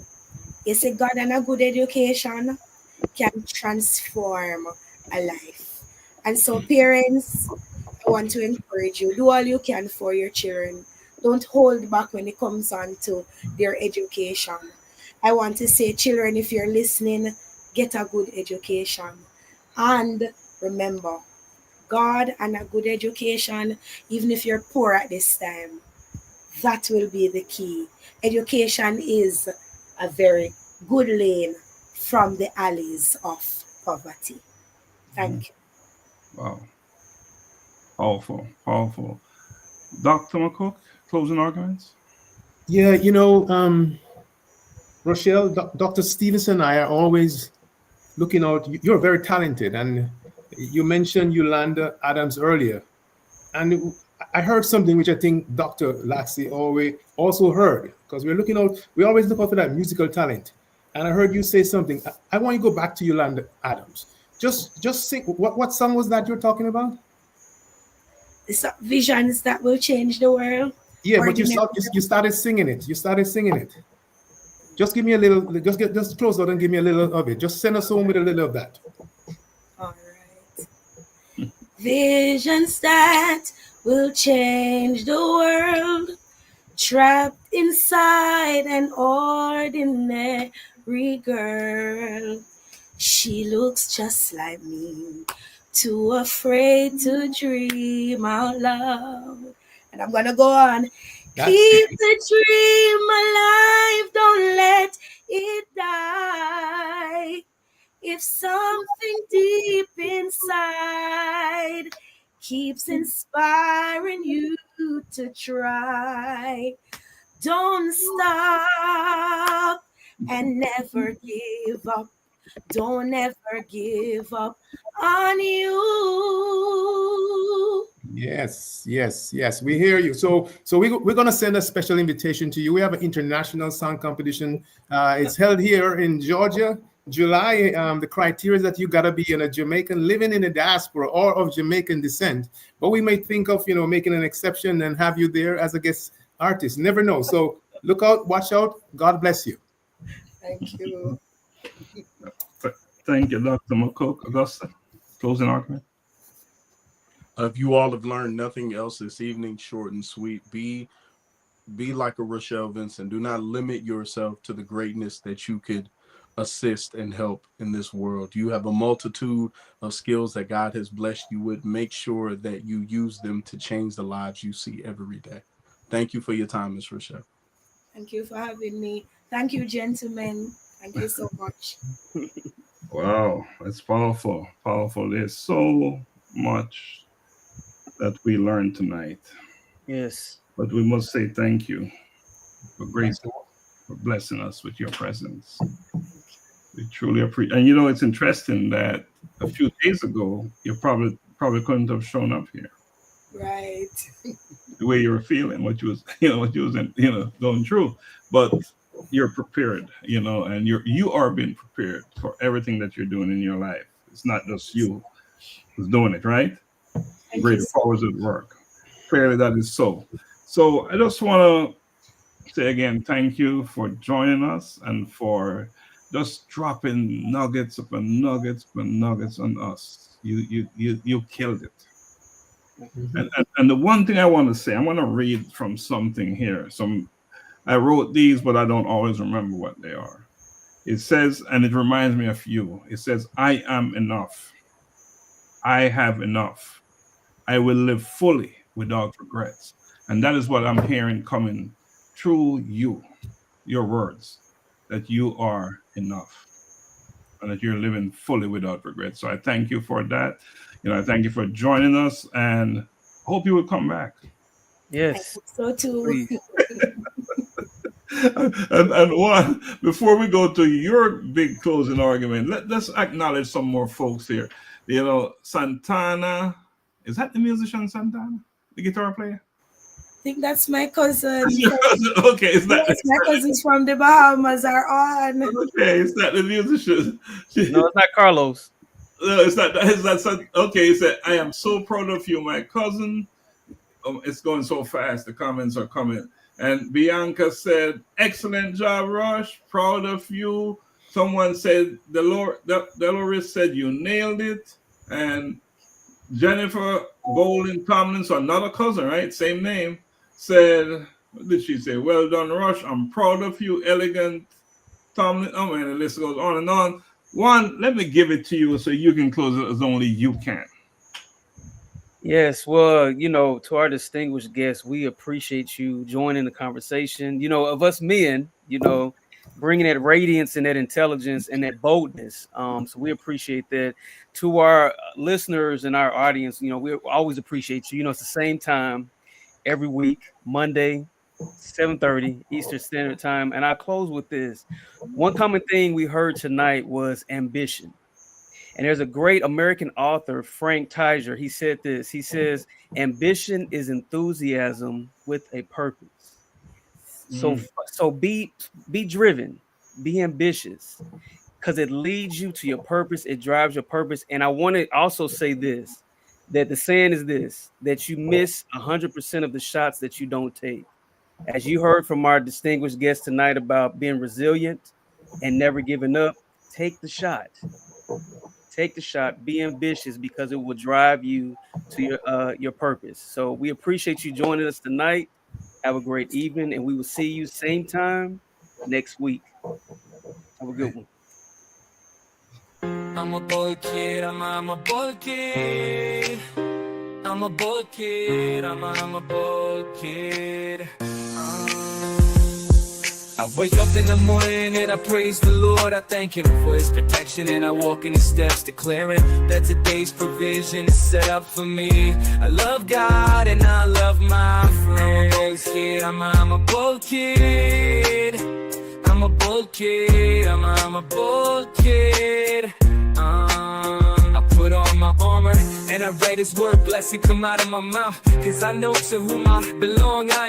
is a God and a good education can transform a life. And so, parents, I want to encourage you, do all you can for your children. Don't hold back when it comes on to their education. I want to say, children, if you're listening, get a good education. And remember, God and a good education, even if you're poor at this time, that will be the key. Education is a very good lane from the alleys of poverty. Thank you. Wow. Powerful, powerful. Dr. McCook, closing arguments? Yeah, Rochelle, Dr. Stephenson and I are always looking out. You're very talented, and you mentioned Yolanda Adams earlier. And I heard something which I think Dr. Laxley always also heard, because we always look out for that musical talent. And I heard you say something. I want you to go back to Yolanda Adams. Just sing. What song was that you're talking about? The visions that will change the world. Yeah, but you started singing it. You started singing it. Just give me a little. Just close out and give me a little of it. Just send us home with a little of that. All right. Visions that will change the world, trapped inside an ordinary girl. She looks just like me, too afraid to dream out loud. And I'm gonna go on. Keep the dream alive, don't let it die. If something deep inside keeps inspiring you to try, don't stop and never give up. Don't ever give up on you. Yes. We hear you. So we're going to send a special invitation to you. We have an international song competition. It's held here in Georgia, July. The criteria is that you got to be a Jamaican living in the diaspora or of Jamaican descent. But we may think of, making an exception and have you there as a guest artist. Never know. So look out, watch out. God bless you. Thank you. Thank you, Dr. McCook. Augusta, closing argument. If you all have learned nothing else this evening, short and sweet, be like a Ruchelle Vincent. Do not limit yourself to the greatness that you could assist and help in this world. You have a multitude of skills that God has blessed you with. Make sure that you use them to change the lives you see every day. Thank you for your time, Ms. Ruchelle. Thank you for having me. Thank you, gentlemen. Thank you so much. Wow, that's powerful. Powerful. There's so much that we learned tonight. Yes. But we must say thank you for grace, for blessing us with your presence. We truly appreciate. And it's interesting that a few days ago you probably couldn't have shown up here. Right. The way you were feeling, what you was going through, but you're prepared, and you are being prepared for everything that you're doing in your life. It's not just you who's doing it, right? Greater powers at work. Clearly that is so. So I just want to say again, thank you for joining us and for just dropping nuggets upon nuggets upon nuggets on us. You killed it. Mm-hmm. And the one thing I want to say, I want to read from something here. I wrote these, but I don't always remember what they are. It says, and it reminds me of you. It says, I am enough. I have enough. I will live fully without regrets. And that is what I'm hearing coming through you, your words, that you are enough and that you're living fully without regrets. So I thank you for that. I thank you for joining us and hope you will come back. Yes. So too. Please. And Juan, before we go to your big closing argument, let's acknowledge some more folks here. Santana, is that the musician Santana, the guitar player? I think that's my cousin. Okay, it's not. Yes, my cousins from the Bahamas are on. Okay, it's not the musician. No, it's not Carlos. No, it's not. Okay, he said, "I am so proud of you, my cousin." It's going so fast. The comments are coming. And Bianca said, "Excellent job, Rush. Proud of you." Someone said, Dolores said, "You nailed it." And Jennifer Golden Tomlin, so another cousin, right? Same name, said, what did she say? "Well done, Rush. I'm proud of you, Elegant Tomlin." Oh, man, the list goes on and on. Juan, let me give it to you so you can close it as only you can. Yes, well, to our distinguished guests, we appreciate you joining the conversation. Of us men, bringing that radiance and that intelligence and that boldness. So we appreciate that. To our listeners and our audience, we always appreciate you. It's the same time every week, Monday, 7:30 Eastern Standard Time. And I close with this. One common thing we heard tonight was ambition. And there's a great American author, Frank Tiger. He said this. He says, "Ambition is enthusiasm with a purpose." So be driven, be ambitious, because it leads you to your purpose. It drives your purpose. And I want to also say this, that the saying is this, that you miss 100% of the shots that you don't take. As you heard from our distinguished guest tonight about being resilient and never giving up, take the shot. Take the shot, be ambitious, because it will drive you to your purpose. So we appreciate you joining us tonight. Have a great evening, and we will see you same time next week. Have a good one. I'm a boy kid, I'm a boy kid. I'm a boy kid, I'm a boy kid. I wake up in the morning and I praise the Lord. I thank Him for His protection, and I walk in His steps, declaring that today's provision is set up for me. I love God and I love my friends. I'm a bold kid. I'm a bold kid. I'm a bold kid. I put on my armor and I write His word. Blessing come out of my mouth, 'cause I know to whom I belong. I am